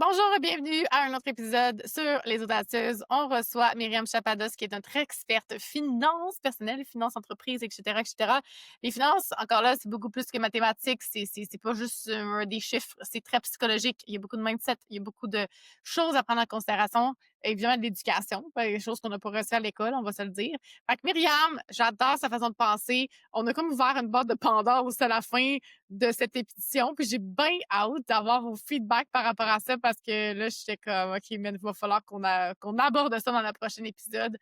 Bonjour et bienvenue à un autre épisode sur Les Audacieuses. On reçoit Myriam Chapados, qui est notre experte finance personnelle, finance entreprise, etc., etc. Les finances, encore là, c'est beaucoup plus que mathématiques. C'est pas juste des chiffres. C'est très psychologique. Il y a beaucoup de mindset. Il y a beaucoup de choses à prendre en considération. Évidemment, de l'éducation. Des choses qu'on n'a pas reçues à l'école, on va se le dire. Fait que Myriam, j'adore sa façon de penser. On a comme ouvert une boîte de Pandore aussi à la fin de cette édition. Puis j'ai bien hâte d'avoir vos feedbacks par rapport à ça parce que là, j'étais comme, OK, mais il va falloir qu'on aborde ça dans le prochain épisode.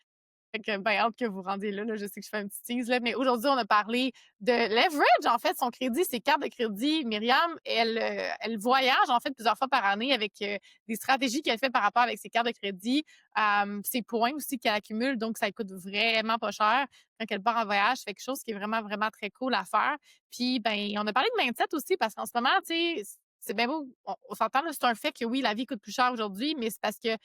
Fait que bien hâte que vous rendiez là. Je sais que je fais un petit tease, là, mais aujourd'hui, on a parlé de leverage, en fait, son crédit, ses cartes de crédit. Myriam, elle voyage, en fait, plusieurs fois par année avec des stratégies qu'elle fait par rapport avec ses cartes de crédit, ses points aussi qu'elle accumule. Donc, ça coûte vraiment pas cher quand elle part en voyage. C'est quelque chose qui est vraiment, vraiment très cool à faire. Puis, ben, on a parlé de mindset aussi parce qu'en ce moment, tu sais, c'est bien beau. On s'entend, là, c'est un fait que oui, la vie coûte plus cher aujourd'hui, mais c'est parce que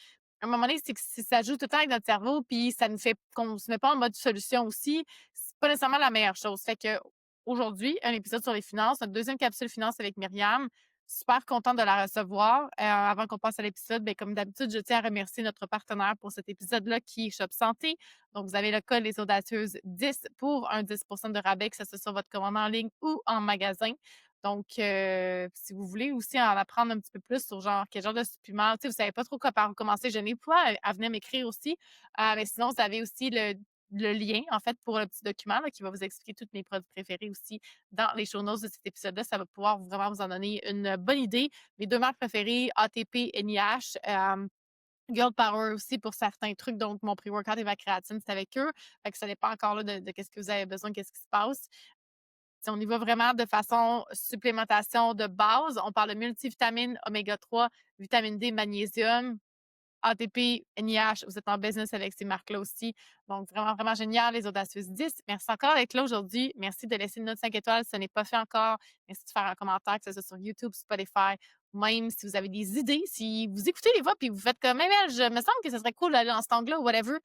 à un moment donné, c'est que ça joue tout le temps avec notre cerveau, puis ça nous fait qu'on se met pas en mode solution aussi. C'est pas nécessairement la meilleure chose. Fait que aujourd'hui, un épisode sur les finances, notre deuxième capsule finance avec Myriam. Super contente de la recevoir. Avant qu'on passe à l'épisode, ben, comme d'habitude, je tiens à remercier notre partenaire pour cet épisode-là qui est Shop Santé. Donc, vous avez le code Les Audacieuses 10 pour un 10% de rabais, que ce soit sur votre commande en ligne ou en magasin. Donc, si vous voulez aussi en apprendre un petit peu plus sur genre quel genre de supplément, tu sais, vous savez pas trop quoi par commencer, je n'ai pas, elle venait m'écrire aussi. Mais sinon, vous avez aussi le lien, en fait, pour le petit document là, qui va vous expliquer tous mes produits préférés aussi dans les show notes de cet épisode-là. Ça va pouvoir vraiment vous en donner une bonne idée. Mes deux marques préférées, ATP, NIH, Girl Power aussi pour certains trucs. Donc, mon pré-workout et ma créatine, c'est avec eux. Fait que ça dépend encore là de qu'est-ce que vous avez besoin, qu'est-ce qui se passe. Si on y va vraiment de façon supplémentation de base, on parle de multivitamines, oméga 3, vitamine D, magnésium, ATP, NIH, vous êtes en business avec ces marques-là aussi. Donc, vraiment, vraiment génial, les Audacieuses 10. Merci encore d'être là aujourd'hui. Merci de laisser une note 5 étoiles si ce n'est pas fait encore. Merci de faire un commentaire, que ce soit sur YouTube, Spotify, même si vous avez des idées, si vous écoutez les voix puis vous faites comme, mais je me semble que ce serait cool d'aller dans cet angle-là ou whatever.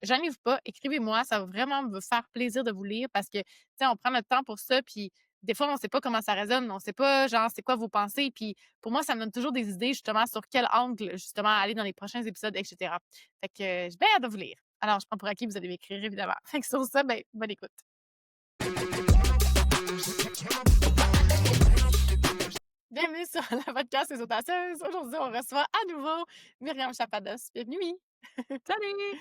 J'en ai pas, écrivez-moi, ça va vraiment me faire plaisir de vous lire parce que, tu sais, on prend notre temps pour ça, puis des fois, on sait pas comment ça résonne, on sait pas, genre, c'est quoi vos pensées, puis pour moi, ça me donne toujours des idées, justement, sur quel angle, justement, aller dans les prochains épisodes, etc. Fait que j'ai bien hâte de vous lire. Alors, je prends pour acquis, vous allez m'écrire, évidemment. Fait que sur ça, ben, bonne écoute. Bienvenue sur le podcast Les Audacieuses. Aujourd'hui, on reçoit à nouveau Myriam Chapados. Bienvenue. Salut!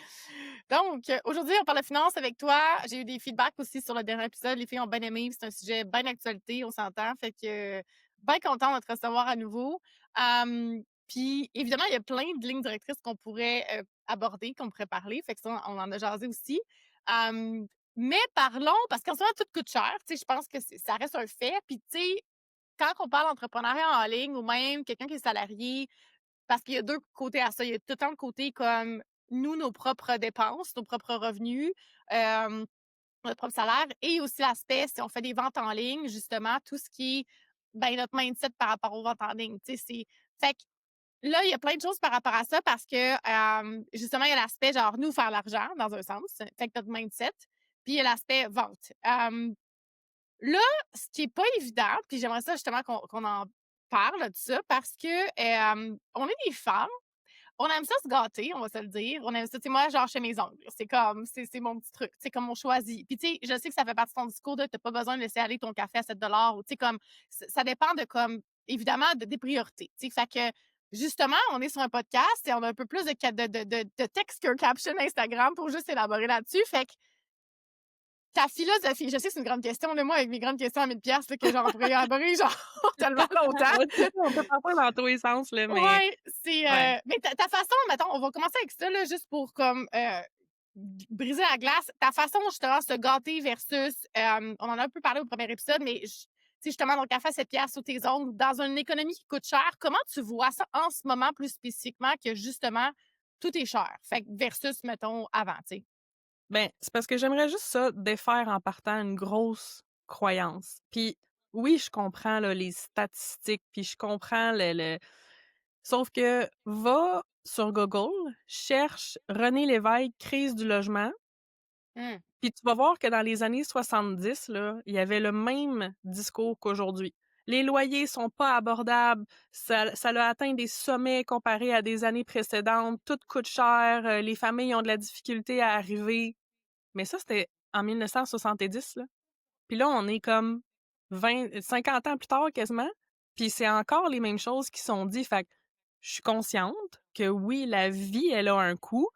Donc, aujourd'hui, on parle de finances avec toi. J'ai eu des feedbacks aussi sur le dernier épisode. Les filles ont bien aimé. C'est un sujet bien d'actualité, on s'entend. Fait que, bien content de te recevoir à nouveau. Puis, évidemment, il y a plein de lignes directrices qu'on pourrait aborder, qu'on pourrait parler. Fait que ça, on en a jasé aussi. Mais parlons, parce qu'en ce moment, tout coûte cher. Tu sais, je pense que ça reste un fait. Puis, tu sais, quand on parle d'entrepreneuriat en ligne ou même quelqu'un qui est salarié, parce qu'il y a deux côtés à ça. Il y a tout le temps le côté comme nous, nos propres dépenses, nos propres revenus, notre propre salaire, et aussi l'aspect, si on fait des ventes en ligne, justement, tout ce qui est ben, notre mindset par rapport aux ventes en ligne. Tu sais, fait que là, il y a plein de choses par rapport à ça parce que justement, il y a l'aspect genre nous faire l'argent dans un sens, fait que notre mindset, puis il y a l'aspect vente. Là, ce qui est pas évident, puis j'aimerais ça justement qu'on en parle de ça parce que on est des femmes, on aime ça se gâter, on va se le dire. On aime ça, tu sais, moi, genre chez mes ongles, c'est comme, c'est mon petit truc, c'est comme on choisit. Puis tu sais, je sais que ça fait partie de ton discours de t'as pas besoin de laisser aller ton café à 7 $ ou tu sais, comme, ça dépend de comme, évidemment, des priorités. Tu sais, fait que justement, on est sur un podcast et on a un peu plus de texte qu'un caption Instagram pour juste élaborer là-dessus. Fait que ta philosophie, je sais que c'est une grande question, là, moi, avec mes grandes questions à 1000 pièces que genre, on pourrait élaborer, genre, tellement longtemps. On peut partir dans tous les sens, là, mais Ouais, ouais. mais ta façon, mettons, on va commencer avec ça, là, juste pour, comme, briser la glace. Ta façon, justement, de se gâter versus, on en a un peu parlé au premier épisode, mais tu sais, justement, donc, café à 7 piastres sous tes ongles, dans une économie qui coûte cher, comment tu vois ça en ce moment, plus spécifiquement, que, justement, tout est cher? Fait que versus, mettons, avant, tu sais. Ben, c'est parce que j'aimerais juste ça défaire en partant une grosse croyance. Puis oui, je comprends là, les statistiques, puis je comprends sauf que va sur Google, cherche René Lévesque, crise du logement, Mmh. puis tu vas voir que dans les années 70, là, il y avait le même discours qu'aujourd'hui. Les loyers sont pas abordables, ça a atteint des sommets comparés à des années précédentes, tout coûte cher, les familles ont de la difficulté à arriver. Mais ça, c'était en 1970, là. Puis là, on est comme 50 ans plus tard quasiment, puis c'est encore les mêmes choses qui sont dites. Fait que je suis consciente que oui, la vie, elle a un coût.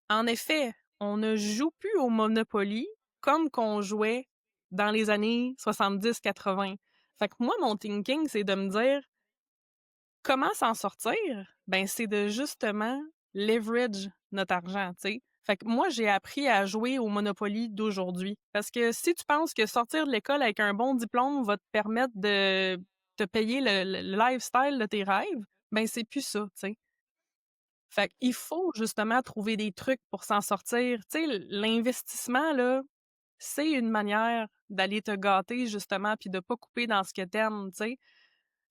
En effet, on ne joue plus au Monopoly comme qu'on jouait dans les années 70-80. Fait que moi, mon thinking, c'est de me dire comment s'en sortir? Ben, c'est de justement leverage notre argent, tu sais. Fait que moi, j'ai appris à jouer au Monopoly d'aujourd'hui. Parce que si tu penses que sortir de l'école avec un bon diplôme va te permettre de te payer le lifestyle de tes rêves, ben c'est plus ça, tu sais. Fait qu'il faut justement trouver des trucs pour s'en sortir. Tu sais, l'investissement, là, c'est une manière d'aller te gâter justement puis de pas couper dans ce que t'aimes, tu sais.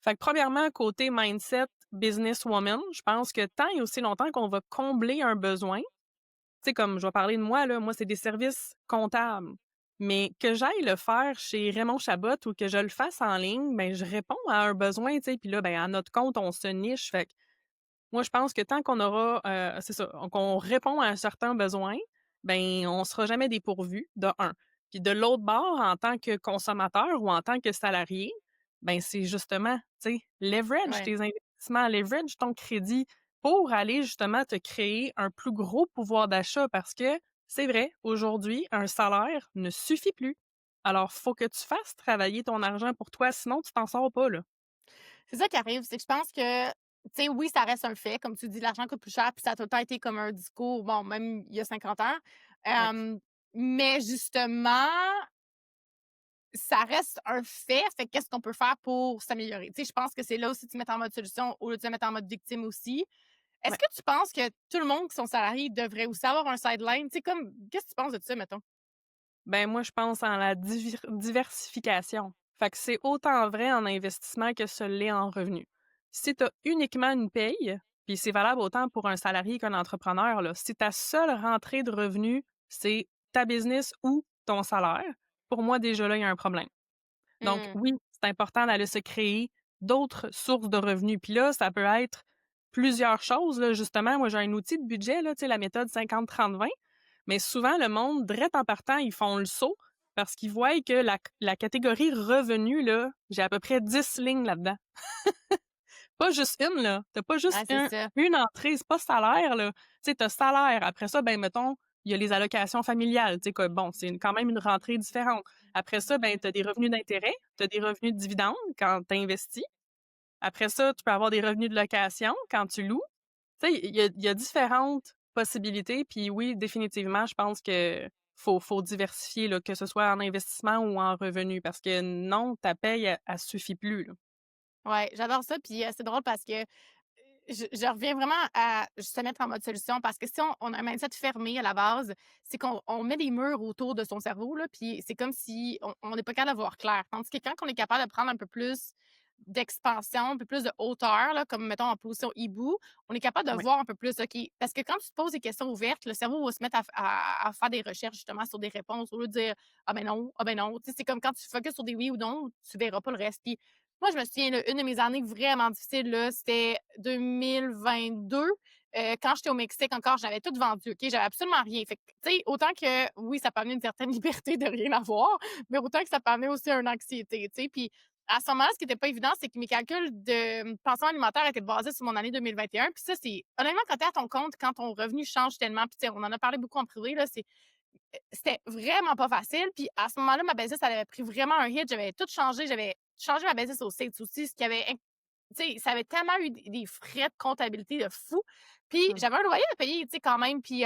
Fait que premièrement, côté mindset businesswoman, je pense que tant et aussi longtemps qu'on va combler un besoin, tu sais, comme je vais parler de moi, là, moi, c'est des services comptables. Mais que j'aille le faire chez Raymond Chabot ou que je le fasse en ligne, ben je réponds à un besoin, tu sais, puis là, ben à notre compte, on se niche. Fait que moi, je pense que tant qu'on aura, c'est ça, qu'on répond à un certain besoin, ben on sera jamais dépourvu, de un. Puis de l'autre bord, en tant que consommateur ou en tant que salarié, ben c'est justement, tu sais, leverage Ouais. tes investissements, leverage ton crédit pour aller justement te créer un plus gros pouvoir d'achat parce que c'est vrai, aujourd'hui, un salaire ne suffit plus. Alors, faut que tu fasses travailler ton argent pour toi, sinon tu t'en sors pas, là. C'est ça qui arrive, c'est que je pense que, tu sais, oui, ça reste un fait. Comme tu dis, l'argent coûte plus cher, puis ça a tout le temps été comme un discours, bon, même il y a 50 ans. Ouais. Mais justement, ça reste un fait. Fait que qu'est-ce qu'on peut faire pour s'améliorer? Tu sais, je pense que c'est là aussi de se mettre en mode solution au lieu de se mettre en mode victime aussi. Est-ce Ouais. que tu penses que tout le monde qui sont salariés devrait aussi avoir un sideline? Tu sais, comme, qu'est-ce que tu penses de ça, mettons? Ben, moi, je pense en la diversification. Fait que c'est autant vrai en investissement que ce l'est en revenu. Si tu as uniquement une paye, puis c'est valable autant pour un salarié qu'un entrepreneur, là, si ta seule rentrée de revenus, c'est ta business ou ton salaire, pour moi, déjà là, il y a un problème. Donc, Mmh. oui, c'est important d'aller se créer d'autres sources de revenus. Puis là, ça peut être plusieurs choses. Là. Justement, moi, j'ai un outil de budget, là, tu sais, la méthode 50-30-20. Mais souvent, le monde, direct en partant, ils font le saut parce qu'ils voient que la catégorie revenu, là, j'ai à peu près 10 lignes là-dedans. Pas juste une, là. T'as pas juste Ouais, c'est ça. une entrée, c'est pas salaire, là. Tu sais, t'as salaire. Après ça, ben, mettons, il y a les allocations familiales, tu sais, que bon, c'est quand même une rentrée différente. Après ça, ben, t'as des revenus d'intérêt, t'as des revenus de dividendes quand t'investis. Après ça, tu peux avoir des revenus de location quand tu loues. Tu sais, il y a différentes possibilités. Puis oui, définitivement, je pense que faut diversifier, là, que ce soit en investissement ou en revenu, parce que non, ta paye, elle suffit plus, là. Ouais, j'adore ça. Puis c'est drôle parce que je reviens vraiment à se mettre en mode solution parce que si on a un mindset fermé à la base, c'est qu'on met des murs autour de son cerveau, là, puis c'est comme si on n'est pas capable de voir clair. Tandis que quand on est capable de prendre un peu plus d'expansion, un peu plus de hauteur, là, comme mettons en position hibou, on est capable de Ouais. voir un peu plus, OK. Parce que quand tu te poses des questions ouvertes, le cerveau va se mettre à faire des recherches justement sur des réponses au lieu de dire ah ben non, ah ben non. Tu sais, c'est comme quand tu focuses sur des oui ou non, tu verras pas le reste. Puis moi, je me souviens, là, une de mes années vraiment difficiles, là, c'était 2022. Quand j'étais au Mexique encore, j'avais tout vendu, OK? J'avais absolument rien. Fait que, tu sais, autant que, oui, ça peut amener une certaine liberté de rien avoir, mais autant que ça peut amener aussi une anxiété, tu sais. Puis à ce moment-là, ce qui était pas évident, c'est que mes calculs de pension alimentaire étaient basés sur mon année 2021. Puis ça, c'est honnêtement, quand tu es à ton compte, quand ton revenu change tellement, puis tu sais, on en a parlé beaucoup en privé, là, c'était vraiment pas facile. Puis à ce moment-là, ma business, elle avait pris vraiment un hit. J'avais tout changé. J'avais changé ma business au States aussi, ce qui avait, tu sais, ça avait tellement eu des frais de comptabilité de fou. Puis Mmh. j'avais un loyer à payer, tu sais, quand même. Puis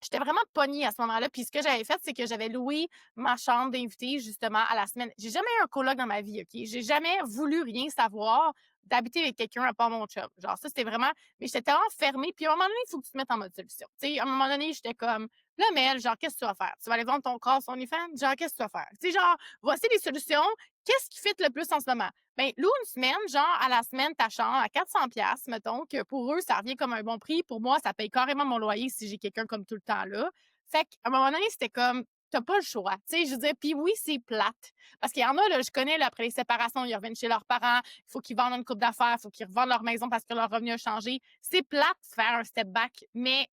j'étais vraiment pognée à ce moment-là. Puis ce que j'avais fait, c'est que j'avais loué ma chambre d'invité justement à la semaine. J'ai jamais eu un coloc dans ma vie, OK? J'ai jamais voulu rien savoir d'habiter avec quelqu'un à part mon chum. Genre, ça, c'était vraiment. Mais j'étais tellement fermée. Puis à un moment donné, il faut que tu te mettes en mode solution. Tu sais, à un moment donné, j'étais comme, là, Mel, genre, qu'est-ce que tu vas faire? Tu vas aller vendre ton corps sur OnlyFans? Genre, qu'est-ce que tu vas faire? Tu sais, genre, voici les solutions. Qu'est-ce qui fit le plus en ce moment? Ben, loue une semaine, genre, à la semaine, ta chambre à 400$, mettons, que pour eux, ça revient comme un bon prix. Pour moi, ça paye carrément mon loyer si j'ai quelqu'un comme tout le temps là. Fait qu'à un moment donné, c'était comme, t'as pas le choix. Tu sais, je veux dire, puis oui, c'est plate. Parce qu'il y en a, là, je connais, là, après les séparations, ils reviennent chez leurs parents, il faut qu'ils vendent une coupe d'affaires, il faut qu'ils revendent leur maison parce que leur revenu a changé. C'est plate de faire un step back, mais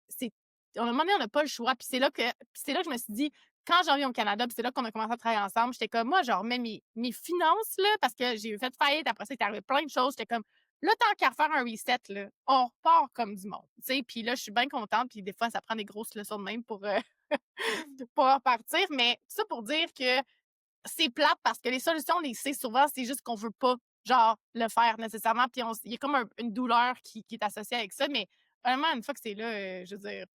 à un moment donné, on n'a pas le choix. Puis c'est là que je me suis dit, quand j'en reviens au Canada, puis c'est là qu'on a commencé à travailler ensemble, j'étais comme, moi, je remets mes finances, là, parce que j'ai fait faillite. Après ça, il est arrivé plein de choses. J'étais comme, là, tant qu'à faire un reset, là, on repart comme du monde. Tu sais, puis là, je suis bien contente. Puis des fois, ça prend des grosses leçons de même pour, pour repartir. Mais tout ça pour dire que c'est plate parce que les solutions, on les sait souvent, c'est juste qu'on veut pas, genre, le faire nécessairement. Puis il y a comme une douleur qui est associée avec ça. Mais vraiment, une fois que c'est là, je veux dire,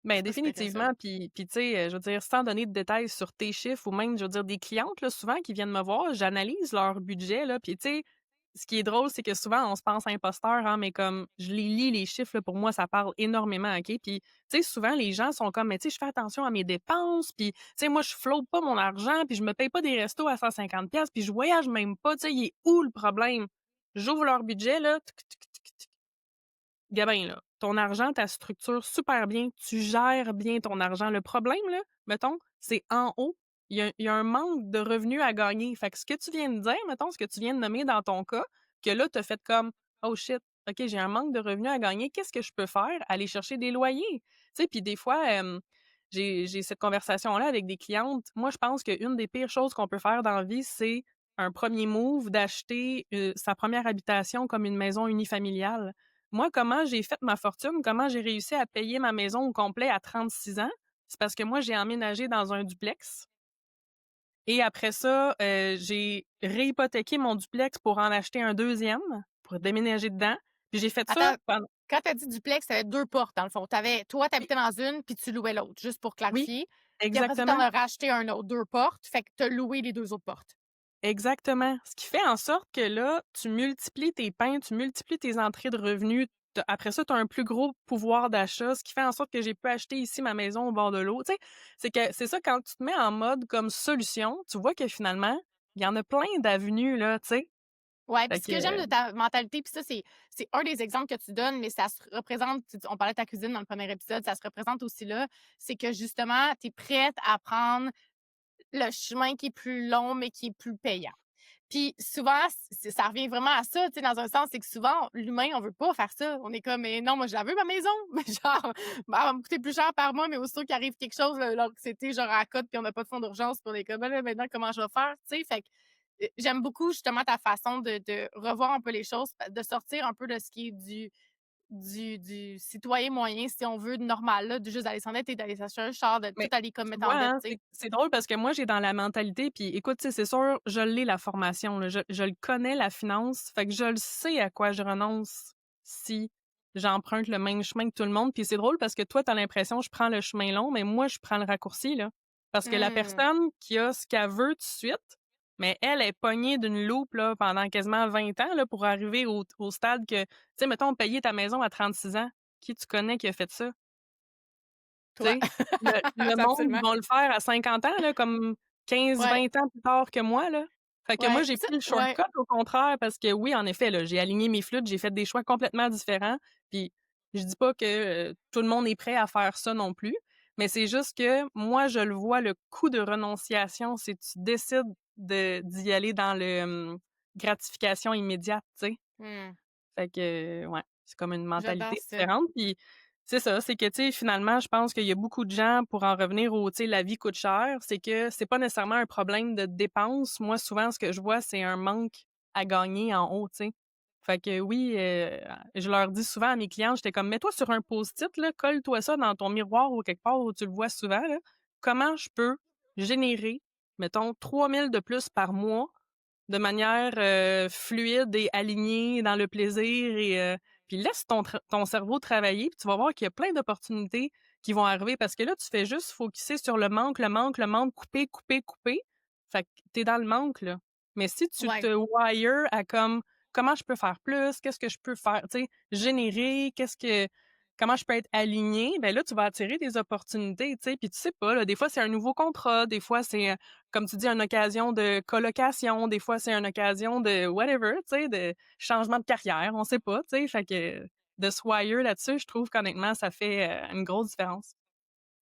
Ben tu peux supérer ça, là. définitivement, puis tu sais, je veux dire, sans donner de détails sur tes chiffres ou même, je veux dire, des clientes, là, souvent, qui viennent me voir, j'analyse leur budget, là, puis tu sais, ce qui est drôle, c'est que souvent, on se pense imposteur, hein, mais comme je les lis, les chiffres, là, pour moi, ça parle énormément, OK? Puis, tu sais, souvent, les gens sont comme, mais tu sais, je fais attention à mes dépenses, puis, tu sais, moi, je flotte pas mon argent, puis je me paye pas des restos à 150$, puis je voyage même pas, tu sais, il est où le problème? J'ouvre leur budget, là, Gabin, là, ton argent, ta structure super bien, tu gères bien ton argent. Le problème, là, mettons, c'est en haut. Il y a un manque de revenus à gagner. Fait que ce que tu viens de dire, mettons, ce que tu viens de nommer dans ton cas, que là, tu as fait comme Oh shit, OK, j'ai un manque de revenus à gagner, qu'est-ce que je peux faire? Aller chercher des loyers. Tu sais, puis des fois, j'ai cette conversation-là avec des clientes. Moi, je pense qu'une des pires choses qu'on peut faire dans la vie, c'est un premier move d'acheter sa première habitation comme une maison unifamiliale. Moi, comment j'ai fait ma fortune, comment j'ai réussi à payer ma maison au complet à 36 ans, c'est parce que moi, j'ai emménagé dans un duplex et après ça, j'ai réhypothéqué mon duplex pour en acheter un deuxième, pour déménager dedans. Puis j'ai fait ça Attends, pendant quand tu as dit duplex, tu avais 2 portes, dans le fond. Toi, tu oui, habitais dans une, puis tu louais l'autre, juste pour oui, clarifier. Puis après ça, tu en exactement. as racheté un autre, 2 portes, fait que tu as loué les 2 autres portes. Exactement. Ce qui fait en sorte que là, tu multiplies tes pains, tu multiplies tes entrées de revenus. Après ça, tu as un plus gros pouvoir d'achat, ce qui fait en sorte que j'ai pu acheter ici ma maison au bord de l'eau. Tu sais, c'est ça, quand tu te mets en mode comme solution, tu vois que finalement, il y en a plein d'avenues, là, tu sais. Ouais, puis Fait ce que j'aime de ta mentalité, puis ça, c'est un des exemples que tu donnes, mais ça se représente, on parlait de ta cuisine dans le premier épisode, ça se représente aussi là, c'est que justement, tu es prête à prendre le chemin qui est plus long, mais qui est plus payant. Puis souvent, ça revient vraiment à ça, tu sais, dans un sens, c'est que souvent, l'humain, on veut pas faire ça. On est comme, mais non, moi, je la veux, ma maison. Mais genre, ben, elle va me coûter plus cher par mois, mais aussitôt qu'il arrive quelque chose, l'anxiété, genre, à la cote, puis on n'a pas de fonds d'urgence, puis on est comme, ben là, maintenant, comment je vais faire, tu sais? Fait que j'aime beaucoup, justement, ta façon de revoir un peu les choses, de sortir un peu de ce qui est du citoyen moyen, si on veut, de normal, là, de juste d'aller s'endetter, d'aller s'acheter un char, de tout Mais aller comme tu mettre en vois, dette, hein, tu sais. c'est drôle parce que moi, j'ai dans la mentalité, puis écoute, tu sais, c'est sûr, je l'ai la formation, là, je le connais la finance, fait que je le sais à quoi je renonce si j'emprunte le même chemin que tout le monde. Puis c'est drôle parce que toi, tu as l'impression que je prends le chemin long, mais moi, je prends le raccourci, là. Parce que la Mmh. personne qui a ce qu'elle veut tout de suite, mais elle est pognée d'une loupe là, pendant quasiment 20 ans là, pour arriver au stade que, tu sais, mettons, payer ta maison à 36 ans. Qui tu connais qui a fait ça? Tu Toi. sais, le monde, ils Absolument. vont le faire à 50 ans, là, comme Ouais, 15-20 ans plus tard que moi, là. Fait que moi, ouais. j'ai Ça pris le ouais. shortcut au contraire parce que oui, en effet, là, j'ai aligné mes flûtes, j'ai fait des choix complètement différents. Puis je dis pas que, tout le monde est prêt à faire ça non plus, mais c'est juste que moi, je le vois, le coût de renonciation, c'est tu décides d'y aller dans le, gratification immédiate, tu sais? Mmh. Fait que, ouais, c'est comme une J'adore mentalité ça. différente. Puis c'est ça, c'est que, tu sais, finalement, je pense qu'il y a beaucoup de gens, pour en revenir au, tu sais, la vie coûte cher, c'est que c'est pas nécessairement un problème de dépenses. Moi, souvent, ce que je vois, c'est un manque à gagner en haut, tu sais. Fait que oui, je leur dis souvent à mes clients, j'étais comme: «Mets-toi sur un post-it, là, colle-toi ça dans ton miroir ou quelque part où tu le vois souvent, là. Comment je peux générer, mettons, 3 000 de plus par mois de manière, fluide et alignée dans le plaisir et puis laisse ton cerveau travailler, puis tu vas voir qu'il y a plein d'opportunités qui vont arriver parce que là, tu fais juste focusser sur le manque, le manque, le manque, couper, couper, couper. Fait que tu dans le manque, là. Mais si tu Ouais. te wire à comme: «Comment je peux faire plus? Qu'est-ce que je peux faire?» tu sais, générer, comment je peux être aligné? Ben là, tu vas attirer des opportunités, tu sais, puis tu sais pas, là, des fois, c'est un nouveau contrat, des fois, c'est, comme tu dis, une occasion de colocation, des fois, c'est une occasion de whatever, tu sais, de changement de carrière, on sait pas, tu sais. Fait que de se wire là-dessus, je trouve qu'honnêtement, ça fait, une grosse différence.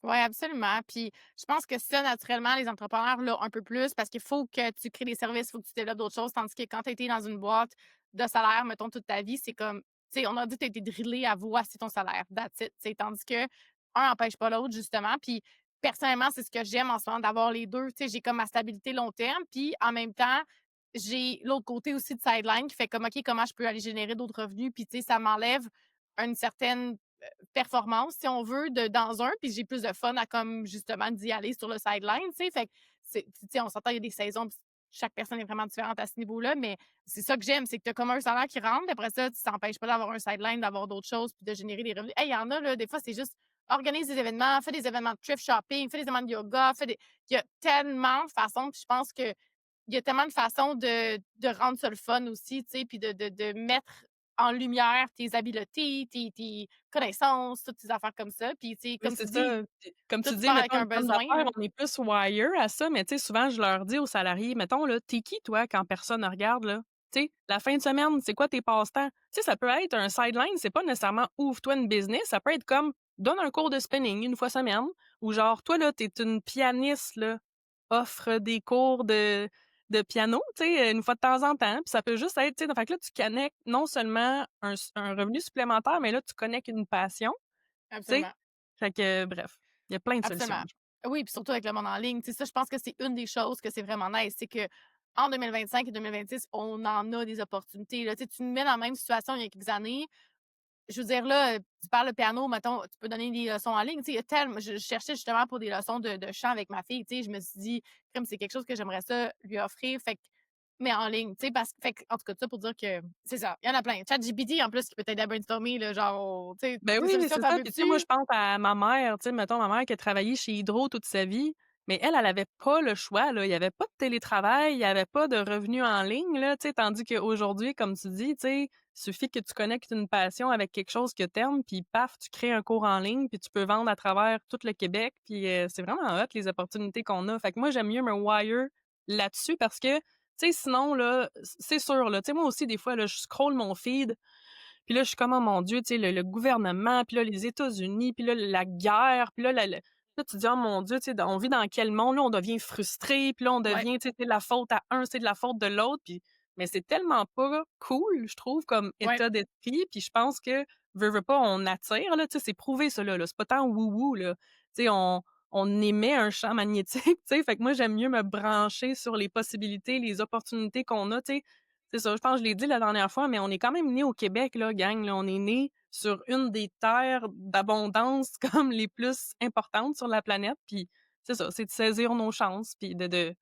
Oui, absolument. Puis je pense que ça, naturellement, les entrepreneurs l'ont un peu plus parce qu'il faut que tu crées des services, il faut que tu développes d'autres choses. Tandis que quand tu as été dans une boîte de salaire, mettons, toute ta vie, c'est comme, tu sais, on a dit que tu as été drillé à voici ton salaire. That's it. Tu sais. Tandis que un n'empêche pas l'autre, justement. Puis personnellement, c'est ce que j'aime en ce moment d'avoir les deux. Tu sais, j'ai comme ma stabilité long terme. Puis en même temps, j'ai l'autre côté aussi de sideline qui fait comme, OK, comment je peux aller générer d'autres revenus? Puis, tu sais, ça m'enlève une certaine performance, si on veut, dans un, puis j'ai plus de fun à comme justement d'y aller sur le sideline, tu sais. Fait que tu sais, on s'entend, il y a des saisons, puis chaque personne est vraiment différente à ce niveau-là, mais c'est ça que j'aime, c'est que tu as comme un salaire qui rentre, puis après ça, tu t'empêches pas d'avoir un sideline, d'avoir d'autres choses, puis de générer des revenus. Hey, il y en a, là, des fois, c'est juste organise des événements, fais des événements de thrift shopping, fais des événements de yoga, il y a tellement de façons, puis je pense que il y a tellement de façons de rendre ça le fun aussi, tu sais, puis de mettre en lumière tes habiletés, tes connaissances, toutes ces affaires comme ça. Puis, tu sais, Oui, comme c'est tu dis, ça. Puis comme tout tu dis, part avec mettons, un une femme besoin, d'affaires, là. on est plus wire à ça, mais tu sais, souvent, je leur dis aux salariés: «Mettons, là, tu qui, toi, quand personne ne regarde, là? Tu sais, la fin de semaine, c'est quoi tes passe-temps?» Tu sais, ça peut être un sideline, c'est pas nécessairement «ouvre-toi une business», ça peut être comme «donne un cours de spinning une fois semaine» ou genre «toi, là, t'es une pianiste, là, offre des cours de piano», tu sais, une fois de temps en temps. Puis ça peut juste être, tu sais, fait que là, tu connectes non seulement un revenu supplémentaire, mais là, tu connectes une passion, tu sais? Absolument. Fait que bref, il y a plein de solutions. Absolument. Oui, puis surtout avec le monde en ligne. Tu sais, ça, je pense que c'est une des choses que c'est vraiment nice. C'est que en 2025 et 2026, on en a des opportunités. Là. Tu sais, tu me mets dans la même situation il y a quelques années. Je veux dire, là, tu parles de piano, mettons, tu peux donner des leçons en ligne. Tu sais, il y a tellement. Je cherchais justement pour des leçons de chant avec ma fille. Tu sais, je me suis dit, comme c'est quelque chose que j'aimerais ça lui offrir. Fait que, mais en ligne, tu sais, parce que, fait que, en tout cas, ça pour dire que c'est ça. Il y en a plein. ChatGPT, en plus, qui peut t'aider à brainstormer, là, genre, tu sais, Ben tes oui, solutions, c'est t'en ça. Puis tu sais, moi, veux-tu? je pense à ma mère, tu sais, mettons ma mère qui a travaillé chez Hydro toute sa vie, mais elle avait pas le choix, là. Il y avait pas de télétravail, il y avait pas de revenus en ligne, là, tu sais, tandis qu'aujourd'hui, comme tu dis, tu sais, suffit que tu connectes une passion avec quelque chose que t'aimes, puis paf, tu crées un cours en ligne, puis tu peux vendre à travers tout le Québec, puis c'est vraiment hot les opportunités qu'on a. Fait que moi, j'aime mieux me wire là-dessus parce que, tu sais, sinon, là, c'est sûr, là, tu sais, moi aussi, des fois, là, je scrolle mon feed, puis là, je suis comme: «Oh mon Dieu», tu sais, le gouvernement, puis là, les États-Unis, puis là, la guerre, puis là, là, tu te dis: «Oh mon Dieu», tu sais, on vit dans quel monde? Là, on devient frustré, puis là, on Ouais, devient, tu sais, c'est de la faute à un, c'est de la faute de l'autre, puis mais c'est tellement pas cool, je trouve, comme ouais. état d'esprit, puis je pense que, veux pas, on attire, là, tu sais, c'est prouvé ça, là, c'est pas tant wou-wou, là. Tu sais, on émet un champ magnétique, tu sais, fait que moi, j'aime mieux me brancher sur les possibilités, les opportunités qu'on a, tu sais, c'est ça, je pense que je l'ai dit la dernière fois, mais on est quand même né au Québec, là, gang, là. On est né sur une des terres d'abondance comme les plus importantes sur la planète. Puis c'est ça, c'est de saisir nos chances puis de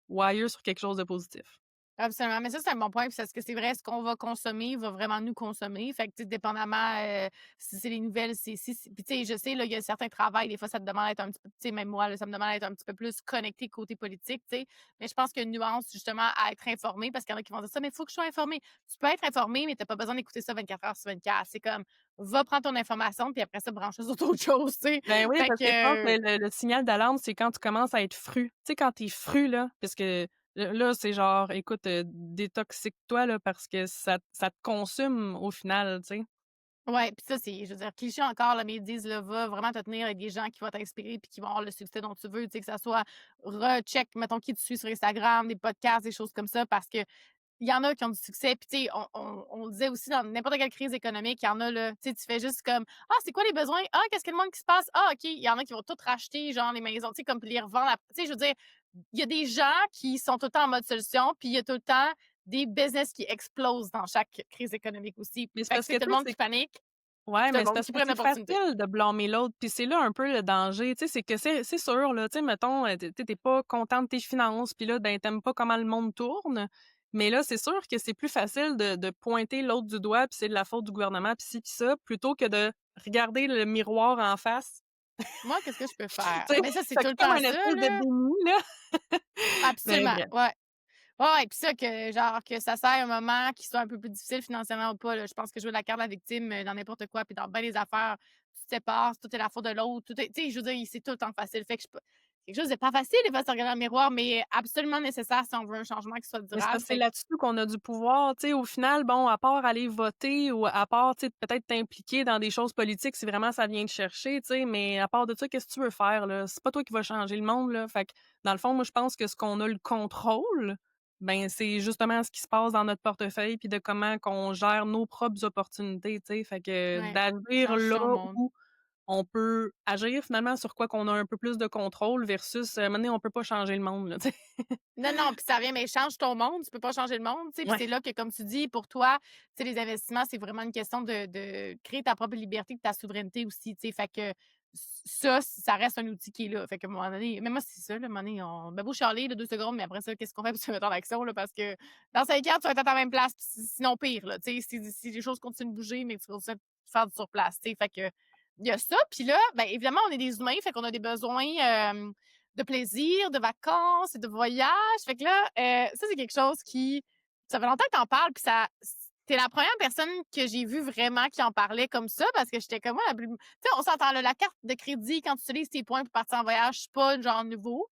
wire sur quelque chose de positif. Absolument, mais ça, c'est un bon point, puis parce que c'est vrai, ce qu'on va consommer va vraiment nous consommer. Fait que, tu sais, dépendamment, si c'est les nouvelles, c'est si puis tu sais, je sais, là, il y a certains travails, des fois, ça te demande d'être un petit peu tu sais, même moi, là, ça me demande d'être un petit peu plus connecté côté politique, tu sais, mais je pense qu'il y a une nuance, justement, à être informé parce qu'il y en a qui vont dire ça: «Mais il faut que je sois informé». Tu peux être informé, mais tu as pas besoin d'écouter ça 24 heures sur 24. C'est comme, va prendre ton information, puis après ça, branche-toi sur autre chose, tu sais. Ben oui, Fait parce que je pense que que le signal d'alarme, c'est quand tu commences à être fru. Tu sais, quand tu es fru, là, parce que là, c'est genre, écoute, détoxique-toi, là, parce que ça te consume au final, tu sais. ouais, puis ça, c'est, je veux dire, cliché encore, là, mais ils disent, là, va vraiment te tenir avec des gens qui vont t'inspirer puis qui vont avoir le succès dont tu veux, tu sais, que ça soit recheck, mettons, qui tu suis sur Instagram, des podcasts, des choses comme ça, parce que il y en a qui ont du succès. Puis, tu sais, on le disait aussi dans n'importe quelle crise économique, il y en a, là, tu sais, tu fais juste comme, ah, c'est quoi les besoins? Ah, qu'est-ce que le monde qui se passe? Ah, OK, il y en a qui vont tout racheter, genre, les maisons, tu sais, comme puis les revendre. Tu sais, je veux dire, il y a des gens qui sont tout le temps en mode solution, puis il y a tout le temps des business qui explosent dans chaque crise économique aussi. Mais c'est Fait que parce que, c'est tout tu le sais, monde qui panique, puis ouais, tout le mais c'est monde parce qui que prend une c'est opportunité. facile de blâmer l'autre, puis c'est là un peu le danger, tu sais, c'est que c'est sûr, là, tu sais, mettons, tu pas content de tes finances, puis là, ben, tu pas comment le monde tourne, mais là, c'est sûr que c'est plus facile de pointer l'autre du doigt, puis c'est de la faute du gouvernement, puis ci, puis ça, plutôt que de regarder le miroir en face. Moi, qu'est-ce que je peux faire? Tu sais, Mais ça, c'est fait tout que le comme temps un ça, espèce de là. déni, là. Mais Absolument, bref. ouais. Ouais, ouais, puis ça que genre que ça sert un moment qui soit un peu plus difficile financièrement ou pas, là. Je pense que jouer la carte de la victime, dans n'importe quoi, puis dans bien des affaires, tu te sépares, tout est la faute de l'autre, tout est tu sais, je veux dire, c'est tout le temps facile. Fait que quelque chose de pas facile des fois de se regarder dans le miroir, mais absolument nécessaire si on veut un changement qui soit Mais c'est durable. parce que c'est Fait que là-dessus qu'on a du pouvoir, tu sais, au final, bon, à part aller voter ou à part, tu sais, peut-être t'impliquer dans des choses politiques si vraiment ça vient te chercher, tu sais, mais à part de ça, qu'est-ce que tu veux faire, là? C'est pas toi qui vas changer le monde, là. Fait que, dans le fond, moi, je pense que ce qu'on a le contrôle, ben, c'est justement ce qui se passe dans notre portefeuille puis de comment qu'on gère nos propres opportunités, tu sais. Fait que ouais, d'agir change là ton monde. où on peut agir finalement sur quoi qu'on a un peu plus de contrôle versus, à un moment donné, on peut pas changer le monde, là, tu sais. Non, non, puis ça revient, mais change ton monde, tu peux pas changer le monde, tu sais, puis Ouais. c'est là que, comme tu dis, pour toi, tu sais, les investissements, c'est vraiment une question de créer ta propre liberté et ta souveraineté aussi, tu sais, fait que ça reste un outil qui est là. Fait qu'à un moment donné, mais moi, c'est ça, là, à un moment donné, on ben beau chialer, là, 2 secondes, mais après ça, qu'est-ce qu'on fait pour se mettre en action, là? Parce que dans 5 ans, tu vas être à ta même place, puis sinon pire, là, tu sais, si les choses continuent de bouger, mais que tu continues à faire du surplace, tu sais, fait que il y a ça, puis là, ben évidemment, on est des humains, fait qu'on a des besoins, de plaisir, de vacances et de voyage. Fait que là, ça, c'est quelque chose qui ça fait longtemps que tu parles, puis ça tu la première personne que j'ai vue vraiment qui en parlait comme ça parce que j'étais comme: «Ouais, la plus» tu sais, on s'entend là, la carte de crédit quand tu utilises tes points pour partir en voyage, c'est pas le genre nouveau.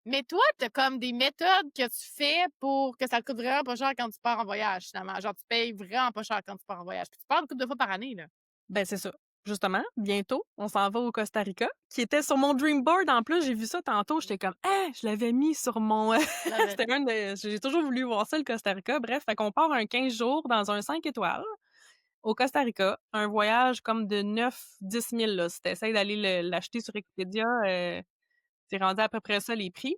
Mais toi, tu as comme des méthodes que tu fais pour que ça te coûte vraiment pas cher quand tu pars en voyage, finalement. Genre, tu payes vraiment pas cher quand tu pars en voyage. Puis tu pars une couple de fois par année, là. Ben, c'est ça. Justement, bientôt, on s'en va au Costa Rica, qui était sur mon dream board en plus. J'ai vu ça tantôt, j'étais comme: «Ah!» Je l'avais mis sur mon, Love it. c'était un de j'ai toujours voulu voir ça, le Costa Rica. Bref, fait qu'on part un 15 jours dans un 5 étoiles au Costa Rica. Un voyage comme de 9-10 000 là. Si tu essaies d'aller l'acheter sur Expedia, c'est rendu à peu près ça les prix.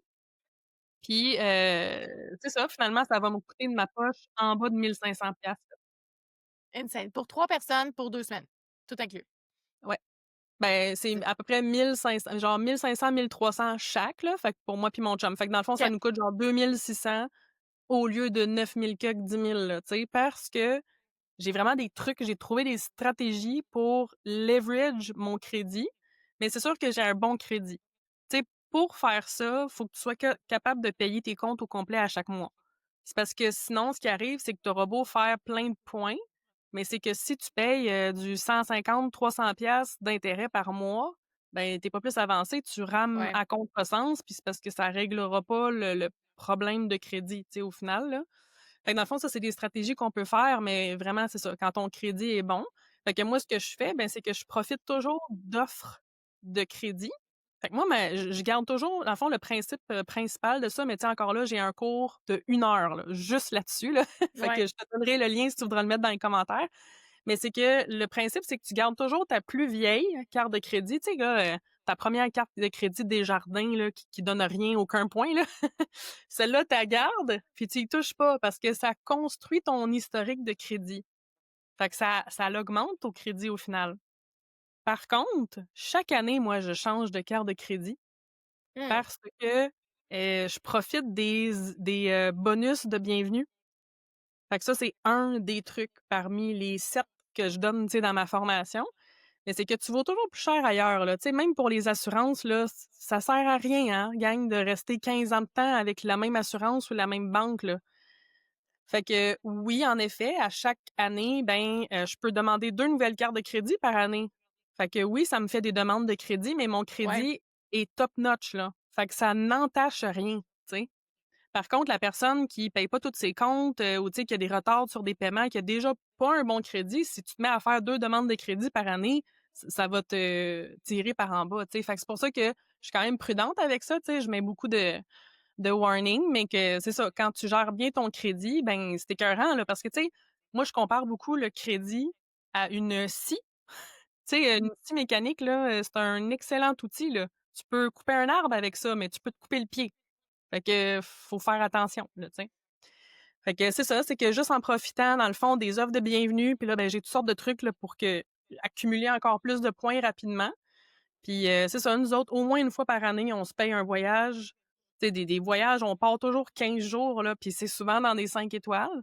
Puis, c'est ça, finalement, ça va me coûter de ma poche en bas de 1 500 là. Insane. Pour 3 personnes, pour 2 semaines, tout inclus. Ouais. Ben, c'est à peu près 1 500, genre 1 500-1 300 chaque, là, fait que pour moi puis mon chum. Fait que dans le fond, ça OK. nous coûte genre 2 600 au lieu de 9 000 quelque, 10 000 là, tu sais, parce que j'ai vraiment des trucs, j'ai trouvé des stratégies pour leverage mon crédit, mais c'est sûr que j'ai un bon crédit. Tu sais, pour faire ça, faut que tu sois capable de payer tes comptes au complet à chaque mois. C'est parce que sinon, ce qui arrive, c'est que tu auras beau faire plein de points, mais c'est que si tu payes, du 150-300 piastres d'intérêt par mois, ben, tu es pas plus avancé, tu rames Ouais. à contresens, puis c'est parce que ça réglera pas le problème de crédit, tu sais, au final, là. Fait que dans le fond, ça, c'est des stratégies qu'on peut faire, mais vraiment, c'est ça, quand ton crédit est bon. Fait que moi, ce que je fais, ben, c'est que je profite toujours d'offres de crédit. Fait que moi, ben, je garde toujours, dans le fond, le principe, principal de ça, mais tu sais, encore là, j'ai un cours de 1 heure, là, juste là-dessus, là. Fait Ouais. que je te donnerai le lien si tu voudras le mettre dans les commentaires. Mais c'est que le principe, c'est que tu gardes toujours ta plus vieille carte de crédit. Tu sais, là, ta première carte de crédit Desjardins, là, qui donne rien, aucun point, là. Celle-là, tu la gardes, puis tu y touches pas parce que ça construit ton historique de crédit. Fait que ça l'augmente ton crédit au final. Par contre, chaque année, moi, je change de carte de crédit Mmh. parce que, je profite des bonus de bienvenue. Fait que ça, c'est un des trucs parmi les 7 que je donne, tu sais, dans ma formation. Mais c'est que tu vaux toujours plus cher ailleurs, là. Tu sais, même pour les assurances, là, ça sert à rien, hein, gang, de rester 15 ans de temps avec la même assurance ou la même banque, là. Fait que oui, en effet, à chaque année, ben, je peux demander 2 nouvelles cartes de crédit par année. Fait que oui, ça me fait des demandes de crédit, mais mon Ouais. crédit est top notch, là. Fait que ça n'entache rien, tu sais. Par contre, la personne qui paye pas tous ses comptes, ou tu sais, qui a des retards sur des paiements, qui a déjà pas un bon crédit, si tu te mets à faire 2 demandes de crédit par année, ça va te tirer par en bas, tu sais. Fait que c'est pour ça que je suis quand même prudente avec ça, tu sais. Je mets beaucoup de warning, mais que c'est ça, quand tu gères bien ton crédit, ben, c'est écœurant, là, parce que, tu sais, moi, je compare beaucoup le crédit à une scie. Tu sais, une scie mécanique, là, c'est un excellent outil, là. Tu peux couper un arbre avec ça, mais tu peux te couper le pied. Fait que faut faire attention, là, tu sais. Fait que c'est ça, c'est que juste en profitant, dans le fond, des offres de bienvenue, puis là, ben, j'ai toutes sortes de trucs, là, pour accumuler encore plus de points rapidement. Puis, c'est ça, nous autres, au moins une fois par année, on se paye un voyage. Tu sais, des voyages, on part toujours 15 jours, là, puis c'est souvent dans des 5 étoiles.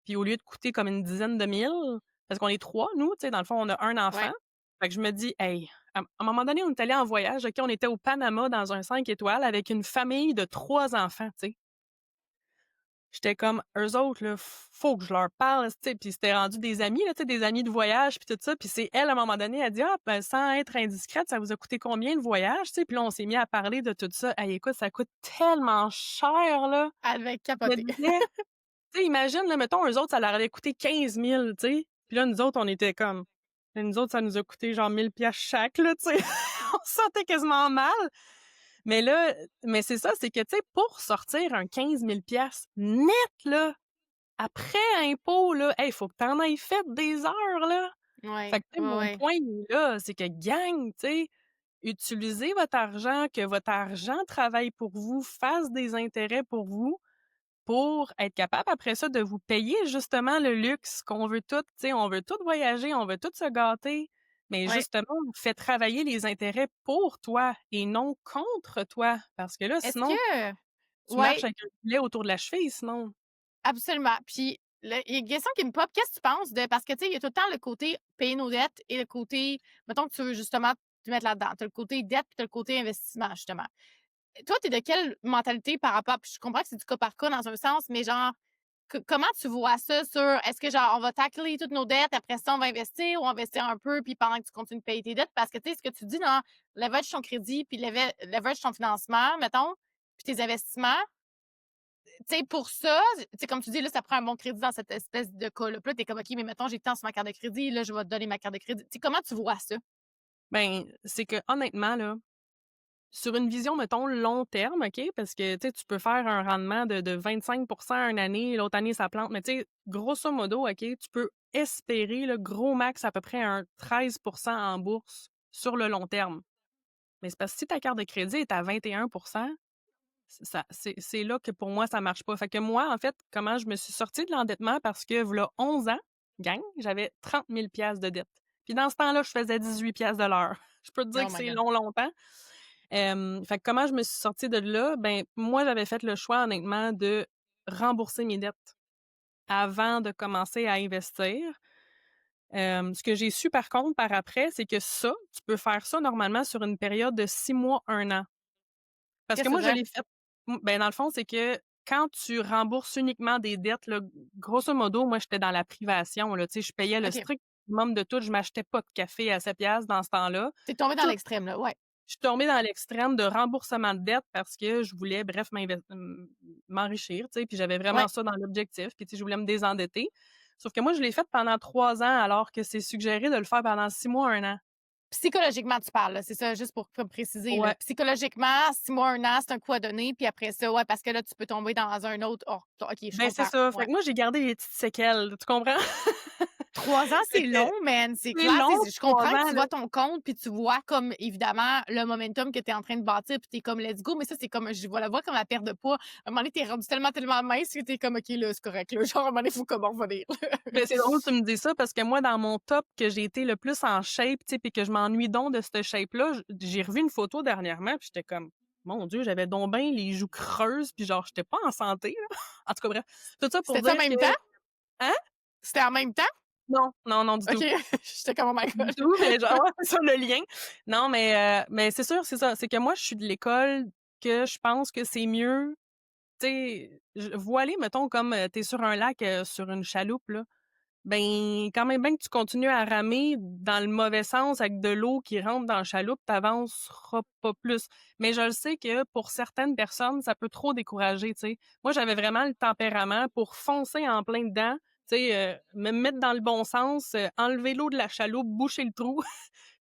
Puis au lieu de coûter comme une dizaine de mille, parce qu'on est 3, nous, tu sais, dans le fond, on a un enfant. Ouais. Fait que je me dis: «Hey», à un moment donné, on est allé en voyage, OK, on était au Panama dans un 5 étoiles avec une famille de 3 enfants, tu sais. j'étais comme: «Eux autres là, faut que je leur parle», tu sais, puis c'était rendu des amis là, tu sais, des amis de voyage puis tout ça, puis c'est elle, à un moment donné, elle dit: «Ah, ben, sans être indiscrète, ça vous a coûté combien le voyage?» Tu sais, puis là, on s'est mis à parler de tout ça. Hey, écoute, ça coûte tellement cher, là. Elle devait Je me capoter. disais, tu sais, imagine, là, mettons, eux autres, ça leur avait coûté 15 000, tu sais, puis là, nous autres, on était comme là, nous autres, ça nous a coûté genre 1 000 chaque, là, tu sais. On se sentait quasiment mal. Mais là, mais c'est ça, c'est que, tu sais, pour sortir un 15 000 net, là, après impôt, là, hey, faut que t'en ailles fait des heures, là. Fait Ouais, que, tu sais, ouais, mon ouais. point, il est là, c'est que gang, tu sais, utilisez votre argent, que votre argent travaille pour vous, fasse des intérêts pour vous, pour être capable après ça de vous payer justement le luxe qu'on veut tout, tu sais, on veut tout voyager, on veut tout se gâter, mais Ouais. justement, fais travailler les intérêts pour toi et non contre toi, parce que là, Est-ce sinon, que tu marches ouais, avec un filet autour de la cheville sinon. absolument. Puis là, il y a une question qui me pop. Qu'est-ce que tu penses de parce que, tu sais, il y a tout le temps le côté payer nos dettes et le côté mettons que tu veux justement te mettre là-dedans. Tu as le côté dette, puis tu as le côté investissement, justement. Toi, tu es de quelle mentalité par rapport puis je comprends que c'est du cas par cas dans un sens, mais genre, comment tu vois ça sur est-ce que genre on va tacler toutes nos dettes, après ça on va investir ou investir un peu puis pendant que tu continues de payer tes dettes? Parce que tu sais, ce que tu dis dans leverage ton crédit puis leverage ton financement, mettons, puis tes investissements, tu sais, pour ça, tu sais, comme tu dis, là, ça prend un bon crédit dans cette espèce de cas-là. Puis là, t'es comme, OK, mais mettons, j'ai tant sur ma carte de crédit, là, je vais te donner ma carte de crédit. Tu sais, comment tu vois ça? Ben, c'est que honnêtement là, sur une vision mettons long terme, OK, parce que tu sais, tu peux faire un rendement de 25 une année, l'autre année ça plante, mais tu sais, grosso modo, OK, tu peux espérer le gros max à peu près un 13 en bourse sur le long terme. Mais c'est parce que si ta carte de crédit est à 21 ça c'est là que pour moi ça marche pas. Fait que moi, en fait, comment je me suis sortie de l'endettement parce que v'là 11 ans, gang, j'avais 30 000 de dette. Puis dans ce temps-là, je faisais 18 de l'heure. Je peux te dire Oh que my c'est God. long, longtemps. Fait que comment je me suis sortie de là? Ben, moi, j'avais fait le choix, honnêtement, de rembourser mes dettes avant de commencer à investir. Ce que j'ai su, par contre, par après, c'est que ça, tu peux faire ça normalement sur une période de 6 mois, 1 an. Parce que Qu'est-ce que moi, tu je veux dire? l'ai fait. Ben, dans le fond, c'est que quand tu rembourses uniquement des dettes, là, grosso modo, moi, j'étais dans la privation, là, tu sais, je payais le OK. strict minimum de tout. Je m'achetais pas de café à 7 dans ce temps-là. Tu tombé dans Tout l'extrême, là. Ouais. Je suis tombée dans l'extrême de remboursement de dette parce que je voulais, bref, m'enrichir, tu sais, puis j'avais vraiment Ouais. ça dans l'objectif, puis tu sais, je voulais me désendetter. Sauf que moi, je l'ai fait pendant 3 ans alors que c'est suggéré de le faire pendant 6 mois, 1 an. Psychologiquement, tu parles, là, c'est ça, juste pour préciser, là. Ouais. Psychologiquement, 6 mois, 1 an, c'est un coup à donner, puis après ça, ouais, parce que là, tu peux tomber dans un autre oh, OK, je Ben, c'est comprends. ça. Fait Ouais. que moi, j'ai gardé les petites séquelles, tu comprends? 3 ans, Fait c'est que long, man, c'est c'est clair. long, Tu sais, je 3 comprends que ans, tu là. vois ton compte, puis tu vois comme, évidemment, le momentum que tu es en train de bâtir, puis tu es comme «let's go», mais ça, c'est comme je vois la voix comme la perte de poids. À un moment donné, tu es rendu tellement, tellement mince que tu es comme «OK, là, c'est correct, là». Genre, à un moment donné, il faut comme revenir, là. Ben, c'est drôle que tu me dis ça parce que moi, dans mon top que j'ai été le plus en shape, tu sais, puis que je m'ennuie donc de cette shape-là, j'ai revu une photo dernièrement, puis j'étais comme: «Mon Dieu, j'avais donc bien les joues creuses, puis genre, j'étais pas en santé, là». En tout cas, bref, tout ça pour C'était en dire que même temps? hein? C'était en même temps? Non, non, non, du OK. tout. J'étais comme «Oh my Du God». tout, mais genre ouais, c'est ça le lien. Non, mais c'est sûr, c'est ça. C'est que moi, je suis de l'école que je pense que c'est mieux, tu sais, voiler, mettons, comme, tu es sur un lac, sur une chaloupe, là. Ben, quand même bien que tu continues à ramer dans le mauvais sens avec de l'eau qui rentre dans la chaloupe, t'avanceras pas plus. Mais je le sais que pour certaines personnes, ça peut trop décourager, tu sais. Moi, j'avais vraiment le tempérament pour foncer en plein dedans, tu sais, me mettre dans le bon sens, enlever l'eau de la chaloupe, boucher le trou.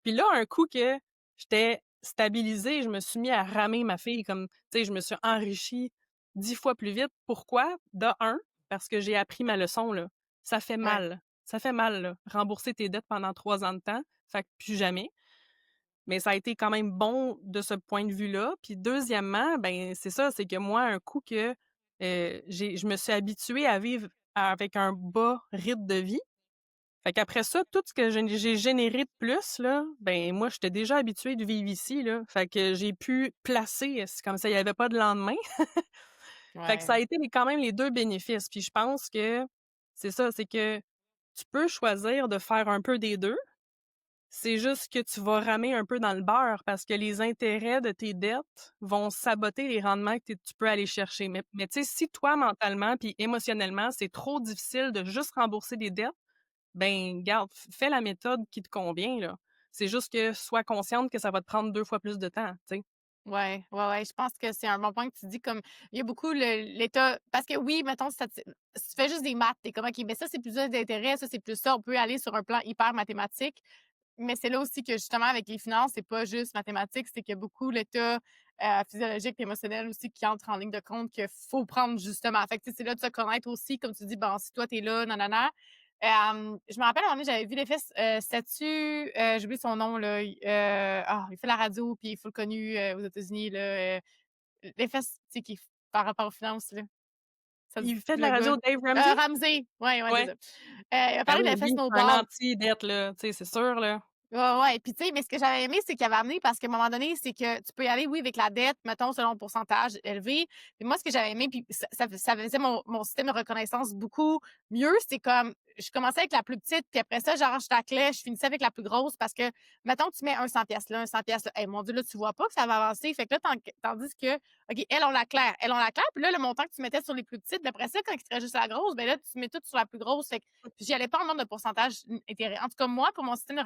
Puis là, un coup que j'étais stabilisée, je me suis mis à ramer ma fille comme, tu sais, je me suis enrichie 10 fois plus vite. Pourquoi? De un, parce que j'ai appris ma leçon, là. Ça fait Ouais, mal. Ça fait mal, là, rembourser tes dettes pendant 3 ans de temps. Fait que plus jamais. Mais ça a été quand même bon de ce point de vue-là. Puis deuxièmement, ben c'est ça, c'est que moi, un coup que je me suis habituée à vivre avec un bas rythme de vie. Fait qu'après ça, tout ce que j'ai généré de plus, là, ben moi, j'étais déjà habituée de vivre ici, là. Fait que j'ai pu placer, c'est comme ça, il y avait pas de lendemain. Fait que ça ouais. a été quand même les 2 bénéfices. Puis je pense que c'est ça, c'est que tu peux choisir de faire un peu des 2. C'est juste que tu vas ramer un peu dans le beurre parce que les intérêts de tes dettes vont saboter les rendements que tu peux aller chercher. Mais tu sais, si toi, mentalement puis émotionnellement, c'est trop difficile de juste rembourser des dettes, ben garde, fais la méthode qui te convient, là. C'est juste que sois consciente que ça va te prendre 2 fois plus de temps, tu sais. Ouais, ouais, ouais, je pense que c'est un bon point que tu dis, comme il y a beaucoup l'État parce que oui, mettons, si tu fais juste des maths, tu comme: «OK, mais ça, c'est plus d'intérêt, ça, c'est plus ça». On peut aller sur un plan hyper mathématique, mais c'est là aussi que justement avec les finances, c'est pas juste mathématique, c'est qu'il y a beaucoup l'état, physiologique et émotionnel aussi qui entre en ligne de compte qu'il faut prendre justement. Fait que, tu sais, c'est là de se connaître aussi, comme tu dis, bon, si toi, tu es là, nanana. Je me rappelle, un moment donné, j'avais vu l'effet statut, j'ai oublié son nom, là, il fait la radio, puis il est full connu, aux États-Unis, là, l'effet tu sais, qui par rapport aux finances, là. Ça dit Il fait de le la gars, radio, Dave Ramsey? Ramsey, ouais, ouais, c'est Ouais. ça. Il a Ah parlé de oui, l'effet lui, c'est un snowball. anti-dette, là, tu sais, c'est sûr, là. Ouais, ouais, puis tu sais, mais ce que j'avais aimé, c'est qu'il avait amené parce qu'à un moment donné, c'est que tu peux y aller, oui, avec la dette, mettons, selon le pourcentage élevé. Puis moi, ce que j'avais aimé, puis ça faisait mon système de reconnaissance beaucoup mieux, c'est comme, je commençais avec la plus petite, puis après ça, j'arrache la clé, je finissais avec la plus grosse parce que, mettons, tu mets un 100 pièces là, un 100 pièces là. Hey, mon Dieu, là, tu vois pas que ça va avancer. Fait que là, tandis que, OK, elles ont la claire, puis là, le montant que tu mettais sur les plus petites, d'après ça, quand il te reste juste la grosse, ben là, tu mets tout sur la plus grosse. Fait que puis j'y allais pas en nombre de pourcentage intérêt. En tout cas, moi, pour mon système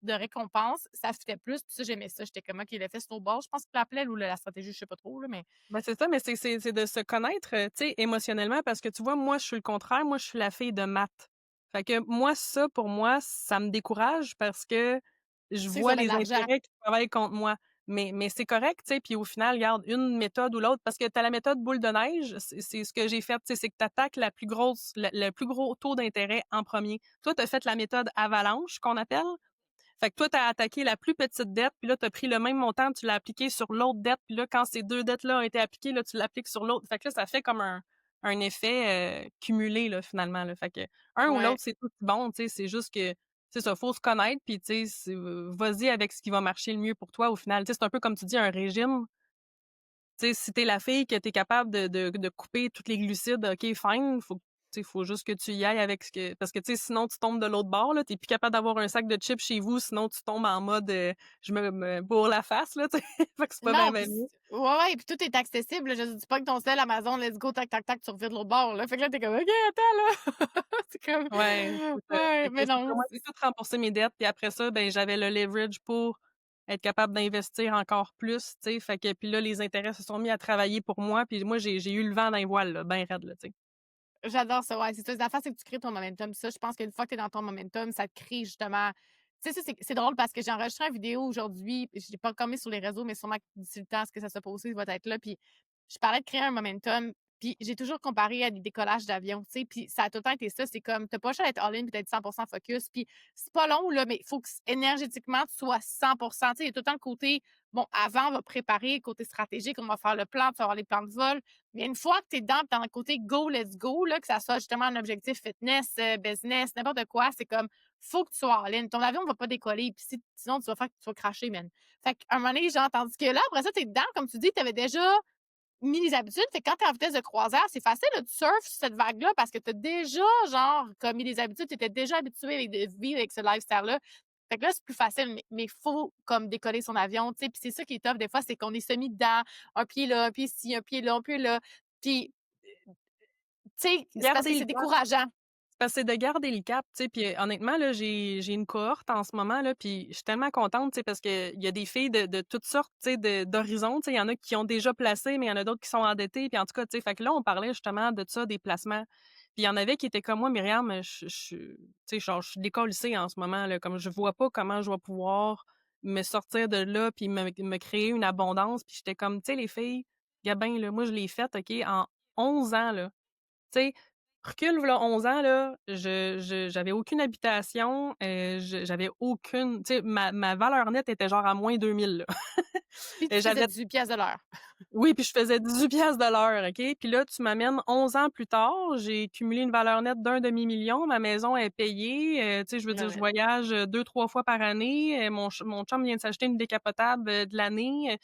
de récompense, ça fitait plus. Puis ça, j'aimais ça. J'étais comme, OK, l'effet snowball, je pense qu'il l'appelait, ou la stratégie, je sais pas trop, là, mais Ben, c'est ça, mais c'est de se connaître, tu sais, émotionnellement parce que tu vois, moi, je suis le contraire. Moi, je suis la fille de maths. Fait que moi, ça, pour moi, ça me décourage parce que je c'est ça, vois mais de les l'argent. intérêts qui travaillent contre moi. Mais c'est correct, tu sais, puis au final, garde une méthode ou l'autre parce que tu as la méthode boule de neige, c'est ce que j'ai fait, tu sais, c'est que tu attaques la plus grosse le plus gros taux d'intérêt en premier. Toi, tu as fait la méthode avalanche qu'on appelle. Fait que toi, tu as attaqué la plus petite dette, puis là, tu as pris le même montant, tu l'as appliqué sur l'autre dette, puis là, quand ces 2 dettes-là ont été appliquées, là, tu l'appliques sur l'autre. Fait que là, ça fait comme un effet, cumulé, là, finalement, là. Fait que un ou Ouais. l'autre, c'est tout bon, tu sais, c'est juste que, c'est ça, faut se connaître, puis tu sais, vas-y avec ce qui va marcher le mieux pour toi au final. Tu sais, c'est un peu comme tu dis, un régime. Tu sais, si t'es la fille que t'es capable de couper tous les glucides, OK, fine, faut juste que tu y ailles avec ce que parce que, tu sais, sinon tu tombes de l'autre bord, là, tu plus capable d'avoir un sac de chips chez vous, sinon tu tombes en mode, je me bourre la face, là, tu sais? Fait que c'est pas Non, bien, puis bien mieux. ouais, ouais, puis tout est accessible, là. Je dis pas que ton sel Amazon, let's go, tac, tac, tac, tu reviens de l'autre bord, là. Fait que là, t'es comme, OK, attends, là. C'est comme, Ouais, c'est ça. ouais, Fait que mais c'est ça, non. moi, j'ai tout remboursé mes dettes, puis après ça, ben, j'avais le leverage pour être capable d'investir encore plus, tu sais? Fait que puis là, les intérêts se sont mis à travailler pour moi, puis moi, j'ai eu le vent dans les voiles, là, ben raide, là, tu sais? J'adore ça, ouais, c'est ça. L'affaire, c'est que tu crées ton momentum. Ça, je pense qu'une fois que tu es dans ton momentum, ça te crée justement. Tu sais, ça, c'est drôle parce que j'ai enregistré une vidéo aujourd'hui. Je l'ai pas encore mis sur les réseaux, mais sûrement que d'ici le temps, ce que ça se passe aussi va être là. Puis je parlais de créer un momentum. Puis j'ai toujours comparé à des décollages d'avion, tu sais. Puis ça a tout le temps été ça. C'est comme, t'as pas le choix d'être all-in puis d'être 100% focus. Puis c'est pas long, là, mais il faut que énergétiquement, tu sois 100%. Tu sais, il y a tout le temps le côté, bon, avant, on va préparer, côté stratégique, on va faire le plan, tu vas avoir les plans de vol. Mais une fois que tu es dedans, dans le côté go, let's go, là, que ça soit justement un objectif fitness, business, n'importe quoi, c'est comme, faut que tu sois en ligne. Ton avion ne va pas décoller, puis sinon, tu vas faire que tu vas cracher, man. Fait qu'à un moment donné, genre, tandis que là, après ça, tu es dedans, comme tu dis, tu avais déjà mis les habitudes. Fait que quand tu es en vitesse de croisière, c'est facile de surf sur cette vague-là parce que tu as déjà, genre, comme mis les habitudes, tu étais déjà habitué de vivre avec ce lifestyle-là. Fait que là, c'est plus facile, mais il faut comme décoller son avion, tu sais. Puis c'est ça qui est tough des fois, c'est qu'on est semi dedans, un pied là, un pied ici, un pied là, un pied là. Puis, tu sais, c'est parce que Garder le c'est cap. décourageant. Parce que c'est de garder le cap, tu sais, puis honnêtement, là, j'ai une cohorte en ce moment, là, puis je suis tellement contente, tu sais, parce qu'il y a des filles de toutes sortes, tu sais, d'horizons, tu sais, il y en a qui ont déjà placé, mais il y en a d'autres qui sont endettées, puis en tout cas, tu sais, fait que là, on parlait justement de ça, des placements. Puis il y en avait qui étaient comme moi: «Myriam, tu sais, genre, je suis décalissée en ce moment, là, comme je vois pas comment je vais pouvoir me sortir de là puis me créer une abondance». Puis j'étais comme: «Tu sais, les filles, Gabin, là, moi, je l'ai fait, OK, en 11 ans, là». Tu sais, recule v'là 11 ans, là, j'avais aucune habitation, j'avais aucune tu sais, ma valeur nette était genre à moins 2 000 là. Puis tu Et faisais j'avais 18 piastres de l'heure. oui, puis je faisais 18 de l'heure, OK? Puis là, tu m'amènes 11 ans plus tard, j'ai cumulé une valeur nette d'un demi-million, ma maison est payée, tu sais, je veux Ouais, dire, je ouais. voyage, 2-3 fois par année, mon chum vient de s'acheter une décapotable, de l'année,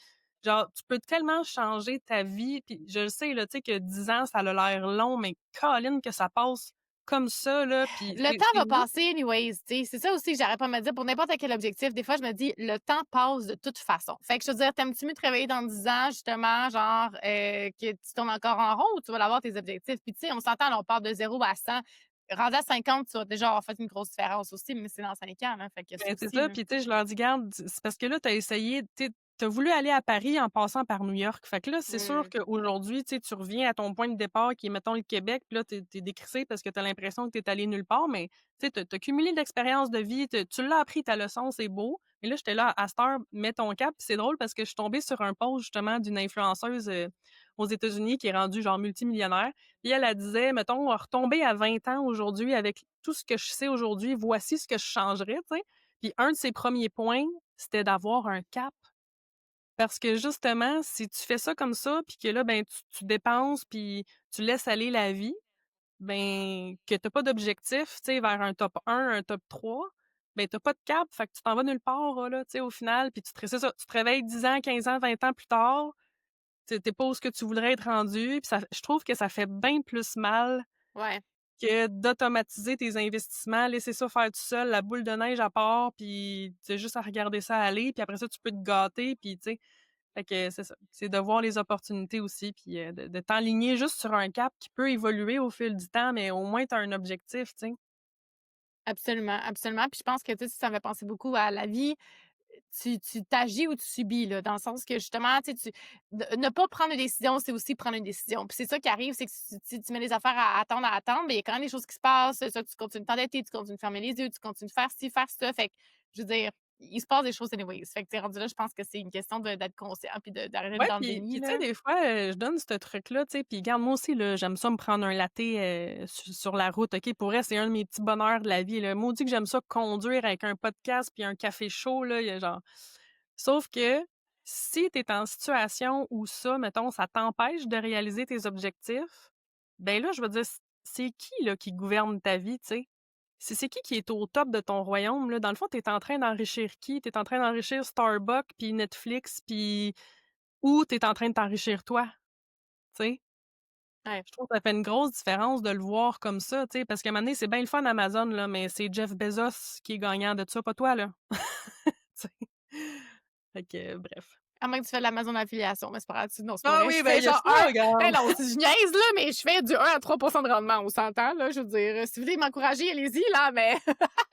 genre, tu peux tellement changer ta vie, puis je le sais, là, tu sais, que 10 ans, ça a l'air long, mais Colline que ça passe comme ça, là, puis Le temps c'est va juste passer anyways, tu sais. C'est ça aussi que j'arrête pas de me dire pour n'importe quel objectif. Des fois, je me dis, le temps passe de toute façon. Fait que je veux dire, t'aimes-tu mieux travailler dans 10 ans, justement, genre, que tu tournes encore en rond ou tu vas l'avoir tes objectifs? Puis, tu sais, on s'entend, là, on part de 0 à 100. Rendu à 50, tu vas déjà avoir fait une grosse différence aussi, mais c'est dans 5 ans, là. Fait que ça ben, c'est aussi, ça, là. puis tu sais, je leur dis: «Garde, c'est parce que là, tu as essayé, tu voulu aller à Paris en passant par New York. Fait que là, c'est sûr Mmh. qu'aujourd'hui, tu reviens à ton point de départ qui est, mettons, le Québec, puis là, tu es décrissé parce que tu as l'impression que tu es allé nulle part, mais tu sais, tu as cumulé de l'expérience de vie, tu l'as appris ta leçon, c'est beau. Et là, j'étais là, à cette heure, mets ton cap. Puis c'est drôle parce que je suis tombée sur un post, justement, d'une influenceuse, aux États-Unis qui est rendue, genre, multimillionnaire. Puis elle disait, mettons, retomber à 20 ans aujourd'hui avec tout ce que je sais aujourd'hui, voici ce que je changerais, tu sais. Puis un de ses premiers points, c'était d'avoir un cap. Parce que justement, si tu fais ça comme ça, puis que là, ben, tu dépenses, puis tu laisses aller la vie, ben, que t'as pas d'objectif, tu sais, vers un top 1, un top 3, ben, t'as pas de cap, fait que tu t'en vas nulle part, là, tu sais, au final, puis c'est ça, tu te réveilles 10 ans, 15 ans, 20 ans plus tard, tu pas où ce que tu voudrais être rendu, puis ça je trouve que ça fait bien plus mal Ouais, que d'automatiser tes investissements, laisser ça faire tout seul, la boule de neige à part, puis tu as juste à regarder ça aller, puis après ça, tu peux te gâter, puis tu sais, fait que c'est ça. C'est de voir les opportunités aussi, puis de t'enligner juste sur un cap qui peut évoluer au fil du temps, mais au moins tu as un objectif, tu sais. absolument, absolument. Puis je pense que, tu sais, ça me fait penser beaucoup à la vie. Tu t'agis ou tu subis, là, dans le sens que justement, tu sais, ne pas prendre une décision, c'est aussi prendre une décision. Puis c'est ça qui arrive, c'est que si tu mets les affaires à attendre, mais il y a quand même des choses qui se passent. Ça, tu continues de t'endetter, tu continues de fermer les yeux, tu continues de faire ci, faire ça. Fait que, je veux dire, il se passe des choses anyways. Fait que, tu rendu là, je pense que c'est une question d'être conscient puis d'arrêter d'être Ouais, dans le puis déni, tu sais, là. des fois, je donne ce truc-là, tu sais, puis regarde, moi aussi, là, j'aime ça me prendre un latte, sur la route, OK? Pour vrai, c'est un de mes petits bonheurs de la vie, là. Maudit que j'aime ça conduire avec un podcast puis un café chaud, là, il y a genre sauf que si tu es en situation où ça, mettons, ça t'empêche de réaliser tes objectifs, ben là, je veux dire, c'est qui, là, qui gouverne ta vie, tu sais? C'est qui est au top de ton royaume, là? Dans le fond, tu es en train d'enrichir qui? Tu es en train d'enrichir Starbucks, puis Netflix, puis ou tu es en train de t'enrichir toi, tu sais? Ouais. Je trouve que ça fait une grosse différence de le voir comme ça, tu sais? Parce qu'à un moment donné, c'est bien le fun Amazon, là, mais c'est Jeff Bezos qui est gagnant de ça, pas toi, là. Tu sais? Fait que bref. À moins que tu fais de l'Amazon affiliation, mais c'est pas grave. Non, c'est pas Ah vrai. oui, Je ben, fais il y a genre ça, un. Ben regarde. non, si je niaise, là, mais je fais du 1 à 3 de rendement. On s'entend, là. Je veux dire, si vous voulez m'encourager, allez-y, là, mais.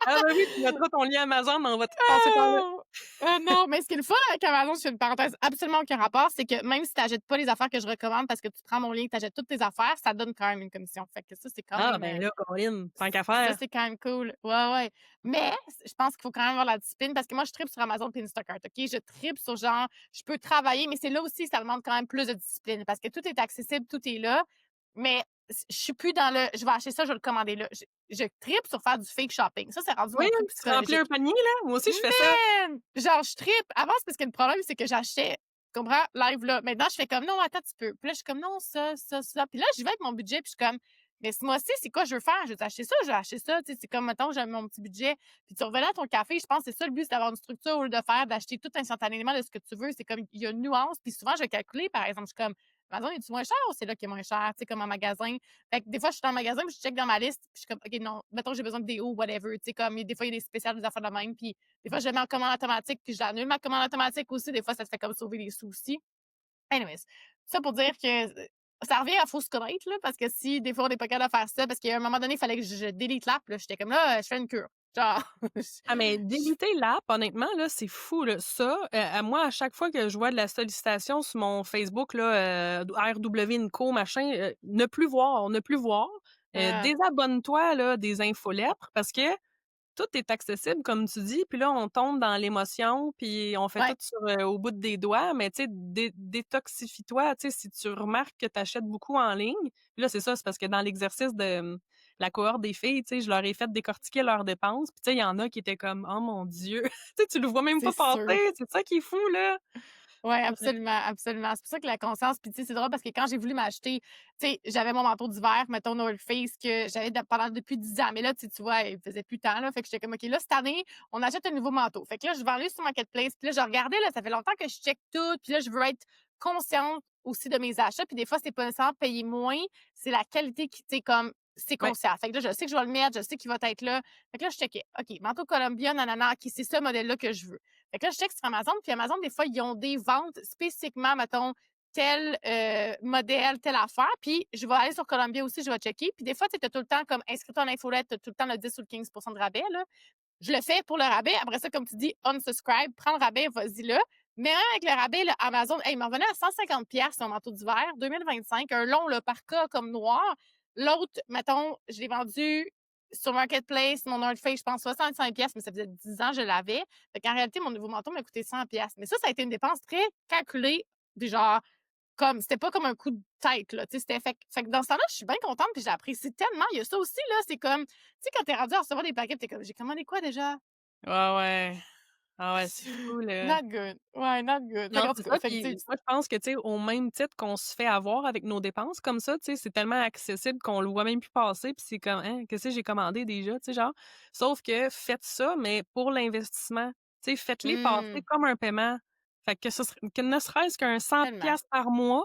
Ah ben oui, tu mettras ton lien Amazon, on va tout passer par là. Ah! Non, mais ce qui est le fun avec Amazon, je fais une parenthèse absolument aucun rapport, c'est que même si tu n'achètes pas les affaires que je recommande parce que tu prends mon lien, tu achètes toutes tes affaires, ça donne quand même une commission. Fait que ça, c'est quand Ah même, ben là, Colin, tant qu'à ça, faire. c'est quand même cool. Ouais, ouais. Mais je pense qu'il faut quand même avoir la discipline parce que moi, je tripe sur Amazon et Instacart, OK? Je tripe sur genre, je peux travailler, mais c'est là aussi, ça demande quand même plus de discipline parce que tout est accessible, tout est là. Mais je suis plus dans le je vais acheter ça, je vais le commander là. Je tripe sur faire du fake shopping. Ça, c'est rendu Oui, mon truc tu te remplis un psychologique. panier, là? Moi aussi, je fais ça. Man! Genre, je trippe. Avant, c'est parce que le problème, c'est que j'achetais, tu comprends? Live là. Maintenant, je fais comme non, attends, tu peux. Puis là, je suis comme non, ça, ça, ça. Puis là, j'y vais avec mon budget, puis je suis comme, mais ce mois-ci, c'est quoi je veux faire? Je vais acheter ça, je vais acheter ça. Tu sais, c'est comme, mettons, j'ai mon petit budget. Puis tu revenais à ton café, je pense que c'est ça le but, c'est d'avoir une structure au lieu de faire, d'acheter tout instantanément de ce que tu veux. C'est comme, il y a une nuance. Puis souvent, je vais calculer, par exemple, je suis comme, Amazon, est-tu moins cher ou c'est là qui est moins cher? Tu sais, comme en magasin. Fait que des fois, je suis dans le magasin, puis je check dans ma liste, puis je suis comme, OK, non, mettons, j'ai besoin de déo, whatever. Tu sais, comme, des fois, il y a des spéciales, des affaires de même. Puis des fois, je le mets en commande automatique, puis j'annule ma commande automatique aussi. Des fois, ça te fait comme sauver des sous aussi. Anyways, ça pour dire que ça revient à faut se connaître, là, parce que si des fois on n'est pas capable de faire ça, parce qu'à un moment donné, il fallait que je délite l'app, là, j'étais comme là, je fais une cure. Genre, Ah mais je- déliter l'app, honnêtement, là, c'est fou, là. Ça, à moi, à chaque fois que je vois de la sollicitation sur mon Facebook, là, RW Co, machin, ne plus voir, ne plus voir. Ah, Désabonne-toi, là, des infolettres parce que tout est accessible, comme tu dis, puis là, on tombe dans l'émotion, puis on fait ouais, tout sur, au bout des doigts, mais tu sais, détoxifie-toi, tu sais, si tu remarques que tu achètes beaucoup en ligne. Puis là, c'est ça, c'est parce que dans l'exercice de la cohorte des filles, tu sais, je leur ai fait décortiquer leurs dépenses, puis tu sais, il y en a qui étaient comme: «Oh mon Dieu!» Tu sais, tu le vois même c'est pas sûr. passer, c'est ça qui est fou, là. Ouais, Bref. absolument, absolument. C'est pour ça que la conscience, puis tu sais, c'est drôle parce que quand j'ai voulu m'acheter, tu sais, j'avais mon manteau d'hiver, mettons North Face, que j'avais pendant depuis 10 ans. Mais là, tu vois, il faisait plus tant, là. Fait que j'étais comme, OK, là, cette année, on achète un nouveau manteau. Fait que là, je vais aller sur Marketplace, puis là, je regardais, là, ça fait longtemps que je check tout, puis là, je veux être consciente aussi de mes achats. Puis des fois, c'est pas nécessairement payer moins, c'est la qualité qui, tu sais, comme c'est Ouais. conscient. Fait que là, je sais que je vais le mettre, je sais qu'il va être là. Fait que là, je checkais. OK, manteau Columbia, nanana, OK, c'est ce modèle-là que je veux. Fait que là, je check sur Amazon, puis Amazon, des fois, ils ont des ventes spécifiquement, mettons, tel modèle, telle affaire. Puis je vais aller sur Columbia aussi, je vais checker. Puis des fois, tu as tout le temps, comme inscrit-toi en infolette, tu as tout le temps le 10 ou le 15% de rabais, là. Je le fais pour le rabais. Après ça, comme tu dis, unsubscribe, prends le rabais, vas-y là. Mais même avec le rabais, là, Amazon, hey, il m'en revenait à 150$ son manteau d'hiver, 2025, un long, le parka comme noir. L'autre, mettons, je l'ai vendu sur Marketplace, mon North Face, je pense 65$, mais ça faisait 10 ans que je l'avais. Fait qu'en réalité, mon nouveau manteau m'a coûté 100$. Mais ça a été une dépense très calculée, du genre, comme, c'était pas comme un coup de tête, là. Tu sais, c'était fait que dans ce temps-là, je suis bien contente, puis j'apprécie tellement. Il y a ça aussi, là. C'est comme, tu sais, quand t'es rendu à recevoir des paquets, t'es comme, j'ai commandé quoi déjà? Ouais, ouais. Ah ouais, c'est fou, là. Not good. Ouais, not good. Fait Non, qu'en tout c'est cas, ça, fait que, puis tu sais, moi, je pense que, tu sais, au même titre qu'on se fait avoir avec nos dépenses comme ça, tu sais, c'est tellement accessible qu'on le voit même plus passer, puis c'est comme: «Hein, qu'est-ce que j'ai commandé déjà?» Tu sais, genre. Sauf que faites ça, mais pour l'investissement. Tu sais, faites-les passer mmh, comme un paiement. Fait que ce ser que ne serait-ce qu'un cent tellement. piastres par mois,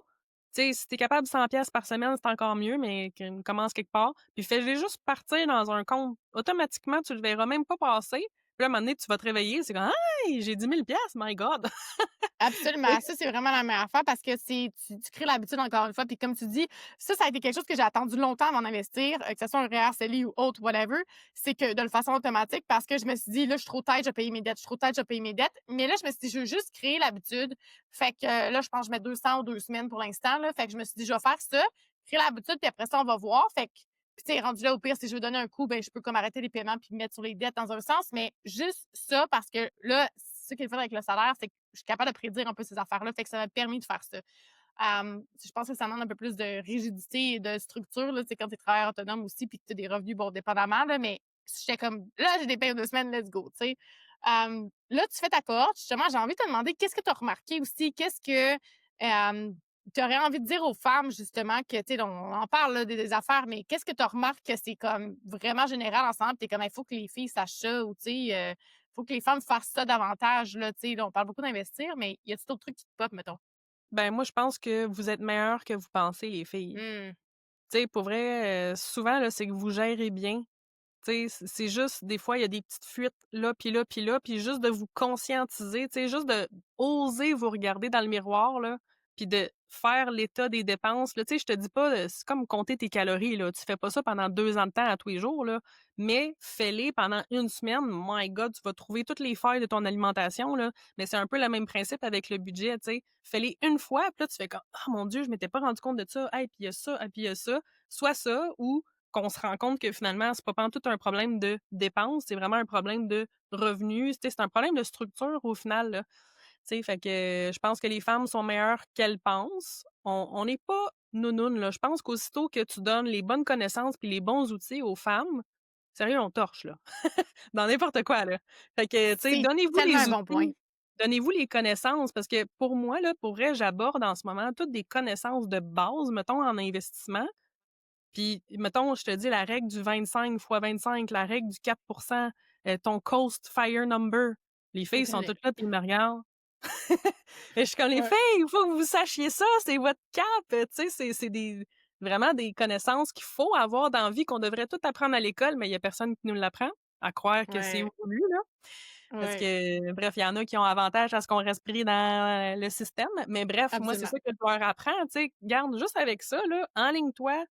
tu sais, si tu es capable de 100 piastres par semaine, c'est encore mieux, mais commence quelque part, puis fais-les juste partir dans un compte. Automatiquement, tu le verras même pas passer, puis là, à un moment donné, tu vas te réveiller, c'est comme: «Hey, j'ai 10 000 piastres, my God!» Absolument. Ça, c'est vraiment la meilleure affaire parce que tu crées l'habitude encore une fois. Puis comme tu dis, ça a été quelque chose que j'ai attendu longtemps avant d'investir, que ce soit un REER CELI ou autre, whatever. C'est que de façon automatique parce que je me suis dit, là, je suis trop tête, je vais payer mes dettes. Je suis trop tête, je vais payer mes dettes. Mais là, je me suis dit, je veux juste créer l'habitude. Fait que là, je pense que je mets 200 ou 2 semaines pour l'instant. Là. Fait que je me suis dit, je vais faire ça, créer l'habitude, puis après ça, on va voir. Fait que, puis tu sais, rendu là, au pire, si je veux donner un coup, ben, je peux comme arrêter les paiements puis me mettre sur les dettes dans un sens. Mais juste ça, parce que là, ce qui est le fun avec le salaire, c'est que je suis capable de prédire un peu ces affaires-là. Fait que ça m'a permis de faire ça. Je pense que ça demande un peu plus de rigidité et de structure, là, quand tu es travailleur autonome aussi, puis que tu as des revenus, bon, dépendamment, là, mais j'étais comme, là, j'ai des payes de 2 semaines, let's go, tu sais. Là, tu fais ta cohorte. Justement, j'ai envie de te demander, qu'est-ce que tu as remarqué aussi? Qu'est-ce que tu aurais envie de dire aux femmes, justement, que, tu sais, on en parle là, des affaires, mais qu'est-ce que tu remarques que c'est comme vraiment général ensemble? Tu es comme, il faut que les filles sachent ça, ou, tu sais, faut que les femmes fassent ça davantage, là, tu sais. Là, on parle beaucoup d'investir, mais y a-t-il d'autres trucs qui te pop, mettons? Ben, moi, je pense que vous êtes meilleures que vous pensez, les filles. Mmh. Tu sais, pour vrai, souvent, là, c'est que vous gérez bien. Tu sais, c'est juste des fois, il y a des petites fuites là, puis là, puis là, puis juste de vous conscientiser, tu sais, juste de oser vous regarder dans le miroir, là, puis de faire l'état des dépenses, là. Tu sais, je te dis pas, c'est comme compter tes calories, là. Tu fais pas ça pendant 2 ans de temps à tous les jours, là, mais fais-les pendant une semaine. My God, tu vas trouver toutes les failles de ton alimentation, là. Mais c'est un peu le même principe avec le budget, tu sais. Fais-les une fois, puis là, tu fais comme: «Ah mon Dieu, je m'étais pas rendu compte de ça. Hey, puis il y a ça, ah, puis il y a ça». Soit ça ou qu'on se rend compte que finalement, c'est pas pantoute un problème de dépenses, c'est vraiment un problème de revenus. Tu sais, c'est un problème de structure au final, là. Tu sais, fait que je pense que les femmes sont meilleures qu'elles pensent. On n'est pas nounounes, là. Je pense qu'aussitôt que tu donnes les bonnes connaissances puis les bons outils aux femmes, sérieux, on torche, là. Dans n'importe quoi, là. Fait que, tu sais, C'est tellement un bon point. donnez-vous les connaissances parce que pour moi, là, pour vrai, j'aborde en ce moment toutes des connaissances de base, mettons, en investissement. Puis, mettons, je te dis la règle du 25 fois 25, la règle du 4 ton Coast Fire Number. Les filles sont Aucune toutes là, puis ils me regardent. Et je suis comme: «Les ouais, filles, il faut que vous sachiez ça, c'est votre cap!» Tu sais, c'est des vraiment des connaissances qu'il faut avoir dans la vie, qu'on devrait tout apprendre à l'école, mais il y a personne qui nous l'apprend, à croire que c'est ouais, voulu, là. Parce ouais, que, bref, il y en a qui ont avantage à ce qu'on reste pris dans le système. Mais bref, moi, c'est absolument. ça que je leur apprends, tu sais. Garde, juste avec ça, là, enligne-toi.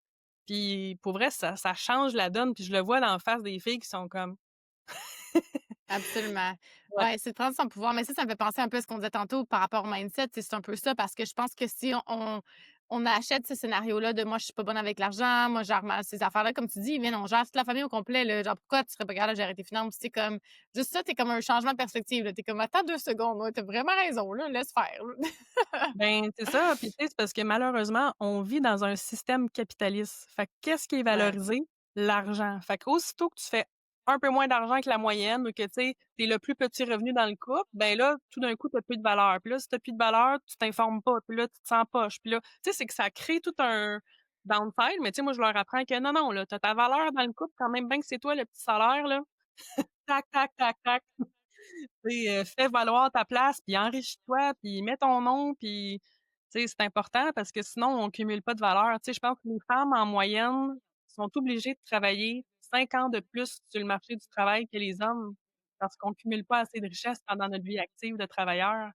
Puis pour vrai, ça change la donne. Puis je le vois dans la face des filles qui sont comme Absolument. ouais. Ouais, c'est de prendre son pouvoir. Mais ça me fait penser un peu à ce qu'on disait tantôt par rapport au mindset. C'est un peu ça parce que je pense que si on achète ce scénario-là de moi, je suis pas bonne avec l'argent, moi, genre, ces affaires-là, comme tu dis, mais on gère toute la famille au complet. Là, genre, pourquoi tu serais pas capable de gérer tes finances? C'est comme, juste ça, t'es comme un changement de perspective. T'es comme, attends 2 secondes, tu t'as vraiment raison, là, laisse faire. Là. Ben, c'est ça. Puis tu sais, c'est parce que malheureusement, on vit dans un système capitaliste. Fait que qu'est-ce qui est Ouais. valorisé? L'argent. Fait qu'aussitôt que tu fais un peu moins d'argent que la moyenne ou que, tu sais, tu le plus petit revenu dans le couple, ben là, tout d'un coup, tu plus de valeur. Puis là, si tu plus de valeur, tu t'informes pas. Puis là, tu te sens poche. Puis là, tu sais, c'est que ça crée tout un downside. Mais tu sais, moi, je leur apprends que non, non, là, tu ta valeur dans le couple quand même bien que c'est toi le petit salaire, là. Tac, tac, tac, tac. Tu sais, fais valoir ta place, puis enrichis-toi, puis mets ton nom, puis tu sais, c'est important parce que sinon on cumule pas de valeur. Tu sais, je pense que les femmes, en moyenne, sont obligées de travailler 5 ans de plus sur le marché du travail que les hommes parce qu'on cumule pas assez de richesses pendant notre vie active de travailleur.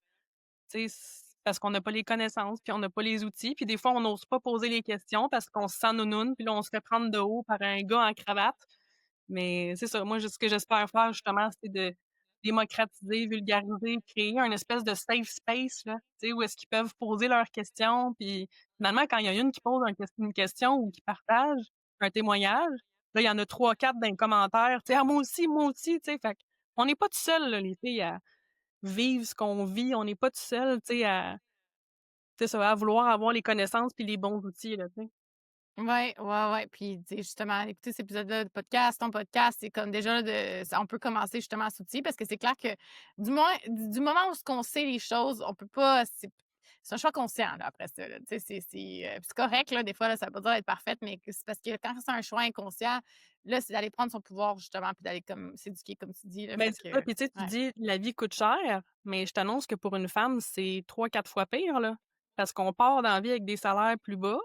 Tu sais, parce qu'on n'a pas les connaissances, puis on n'a pas les outils, puis des fois, on n'ose pas poser les questions parce qu'on se sent nounoune, puis là, on se fait prendre de haut par un gars en cravate. Mais c'est ça, moi, ce que j'espère faire, justement, c'est de démocratiser, vulgariser, créer un espèce de safe space, là, tu sais, où est-ce qu'ils peuvent poser leurs questions, puis finalement, quand il y a une qui pose une question ou qui partage un témoignage, là, il y en a 3 4 dans les commentaires, tu sais: «Ah, moi aussi», tu sais, fait qu'on n'est pas tout seul, là, les filles, à vivre ce qu'on vit, on n'est pas tout seul, tu sais, à c'est ça, à vouloir avoir les connaissances puis les bons outils, là, tu sais. Ouais, ouais, ouais. Puis, tu sais, justement, écouter cet épisode-là de podcast, ton podcast, c'est comme déjà on peut commencer justement à s'outiller parce que c'est clair que du moins, du moment où ce qu'on sait les choses, on peut pas. C'est un choix conscient, là, après ça. Là. Tu sais, puis c'est correct, là, des fois, là, ça veut pas dire être parfaite, mais c'est parce que quand c'est un choix inconscient, là, c'est d'aller prendre son pouvoir, justement, puis d'aller comme s'éduquer, comme tu dis. Là, Ben, fait c'est que, ça, puis tu sais, tu ouais. dis: «La vie coûte cher», mais je t'annonce que pour une femme, c'est 3 4 fois pire, là, parce qu'on part dans la vie avec des salaires plus bas.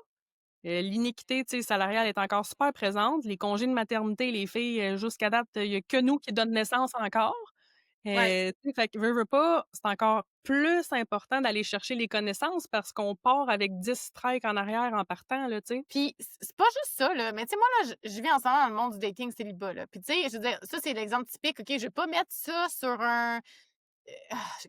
L'iniquité, tu sais, salariale est encore super présente. Les congés de maternité, les filles, jusqu'à date, il y a que nous qui donnent naissance encore. Ouais. Tu sais, fait que veux pas, c'est encore plus important d'aller chercher les connaissances parce qu'on part avec 10 strikes en arrière en partant, là, tu sais. Puis c'est pas juste ça, là, mais tu sais, moi, là, je vis en ce moment dans le monde du dating célibat, là. Puis tu sais, je veux dire, ça, c'est l'exemple typique, OK? Je vais pas mettre ça sur un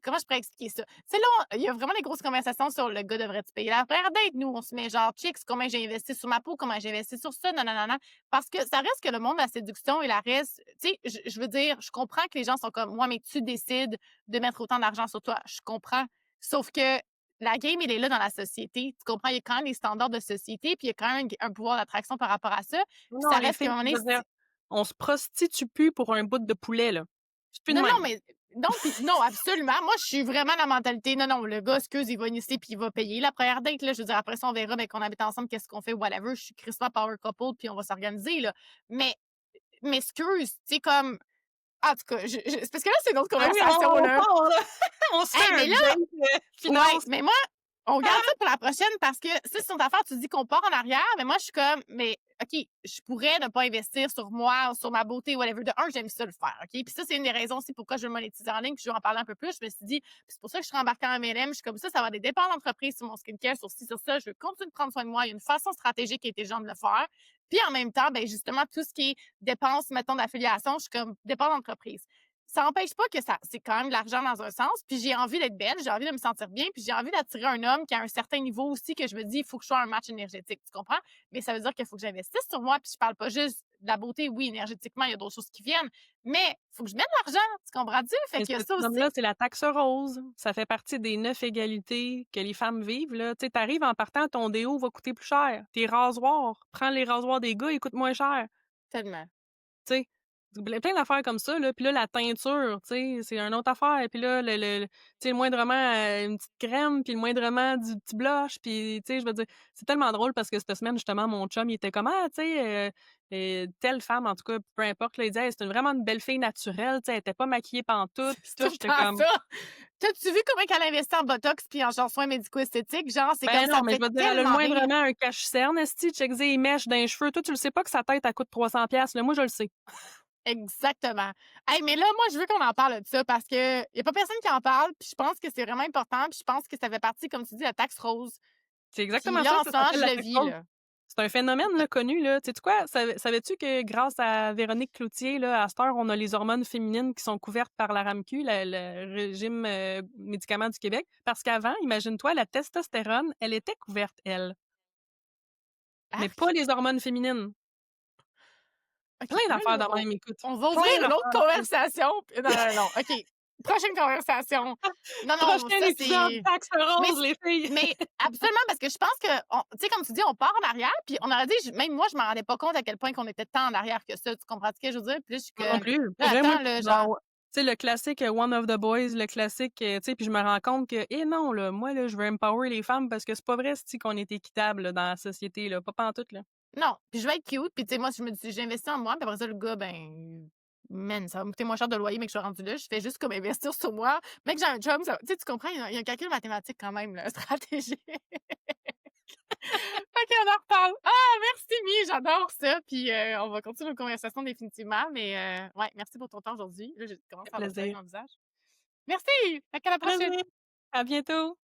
comment je pourrais expliquer ça? Tu sais, là, il y a vraiment des grosses conversations sur le gars devrait-tu payer la première date? Nous, on se met genre, chicks, combien j'ai investi sur ma peau, combien j'ai investi sur ça, non, non, non, non. Parce que ça reste que le monde de la séduction et la reste, tu sais, je veux dire, je comprends que les gens sont comme, moi, mais tu décides de mettre autant d'argent sur toi. Je comprends. Sauf que la game, il est là dans la société. Tu comprends? Il y a quand même des standards de société, puis il y a quand même un pouvoir d'attraction par rapport à ça. Puis Non, ça les reste qu'à filles, un moment je donné, veux dire, on se prostitue plus pour un bout de poulet, là. C'est plus de non, non, même. mais non, puis non, absolument. Moi, je suis vraiment la mentalité. Non, non, le gars, excuse, il va initier puis il va payer la première date. Là, je veux dire, après ça, on verra, mais qu'on habite ensemble, qu'est-ce qu'on fait, whatever. Je suis Christmas Power Couple, puis on va s'organiser, là. Mais excuse, tu sais, comme. En tout cas, c'est parce que là, c'est une autre Ah oui, conversation, on là. part, là, on se Hey, fait un mais là, date, ouais, finance. mais moi, on garde ça pour la prochaine parce que si c'est ton affaire, tu dis qu'on part en arrière, mais moi, je suis comme, mais OK, je pourrais ne pas investir sur moi, sur ma beauté, whatever. De un, j'aime ça le faire, OK? Puis ça, c'est une des raisons aussi pourquoi je veux monétiser en ligne, puis je veux en parler un peu plus. Je me suis dit, puis c'est pour ça que je suis embarquée en MLM. Je suis comme ça va avoir des dépenses d'entreprise sur mon skincare, sur ci, sur ça. Je veux continuer de prendre soin de moi. Il y a une façon stratégique et intelligente de le faire. Puis en même temps, ben justement, tout ce qui est dépenses, mettons, d'affiliation, je suis comme dépenses d'entreprise ça n'empêche pas que ça c'est quand même de l'argent dans un sens, puis j'ai envie d'être belle, j'ai envie de me sentir bien, puis j'ai envie d'attirer un homme qui a un certain niveau aussi que je me dis il faut que je sois un match énergétique, tu comprends? Mais ça veut dire qu'il faut que j'investisse sur moi, puis je parle pas juste de la beauté, oui, énergétiquement, il y a d'autres choses qui viennent, mais il faut que je mette de l'argent, tu comprends-tu? Fait Mais qu'il y a cet ça aussi. homme-là, c'est la taxe rose. Ça fait partie des 9 égalités que les femmes vivent, là. Tu sais, tu en partant, ton déo va coûter plus cher. Tes rasoirs, prends les rasoirs des gars, ils coûtent moins cher. Tellement. Tu sais, plein d'affaires comme ça, là. Puis là, la teinture, tu sais, c'est une autre affaire. Puis là, tu sais, le moindrement, une petite crème, puis le moindrement du petit blush. Puis, tu sais, je veux dire, c'est tellement drôle parce que cette semaine, justement, mon chum, il était comme, ah, tu sais, telle femme, en tout cas, peu importe, là, il disait, hey, vraiment une belle fille naturelle, tu sais, elle était pas maquillée pantoute. Puis C'est tout, tout le j'étais temps comme, ça. T'as-tu vu comment qu'elle investit en botox puis en genre soins médico-esthétiques? Genre, c'est comme ben ça non, me mais je fait veux dire, elle a le tellement rire. moindrement un cache-cerne, esti, check les mèches d'un cheveu. Toi, tu le sais pas que sa tête, elle coûte 300 piastres, là. Moi, je le sais. Exactement. Hey, mais là, moi, je veux qu'on en parle de ça parce que y a pas personne qui en parle, puis je pense que c'est vraiment important, puis je pense que ça fait partie, comme tu dis, de la taxe rose. C'est Puis exactement là, ça, en ça ce moment, s'appelle je la le taxe vis, rose. là. C'est un phénomène là, connu. Là. Tu sais quoi? Savais-tu que grâce à Véronique Cloutier, là, à cette heure, on a les hormones féminines qui sont couvertes par la RAMQ, le régime médicament du Québec? Parce qu'avant, imagine-toi, la testostérone, elle était couverte, elle, mais pas Arc. les hormones féminines. OK, Plein là, d'affaires là, de même, écoute. on va ouvrir Plein une autre d'affaires de même. conversation. Non, non, non. OK. Prochaine conversation. Non, non, Prochain ça, épisode, c'est. taxe Mais, rose, les filles. mais absolument, parce que je pense que, tu sais, comme tu dis, on part en arrière, puis on aurait dit, même moi, je m'en rendais pas compte à quel point qu'on était tant en arrière que ça. Tu comprends ce que je veux dire? Puis là, je suis Moi non comme, plus. Pour là, vrai, moi, attends, là, genre, genre, tu sais, le classique One of the Boys, le classique, tu sais, puis je me rends compte que, eh non, là, moi, là, je veux empower les femmes parce que c'est pas vrai, c'ti, qu'on est équitable là, dans la société, là, pas pantoute, là. non. Puis je vais être cute, puis tu sais, moi, je me dis, j'investis en moi, puis après ça, le gars, ben, man, ça va me coûter moins cher de loyer, mais que je suis rendu là. Je fais juste comme investir sur moi. Mec, j'ai un job, tu sais, tu comprends, il y a un calcul mathématique quand même, là, stratégie. OK, on en reparle. Ah, merci, Mi, j'adore ça, puis on va continuer nos conversations définitivement, mais ouais, merci pour ton temps aujourd'hui. Là, je commence Ça à fait avoir le soleil plaisir. dans le visage. Merci! À la prochaine! Plaisir. À bientôt.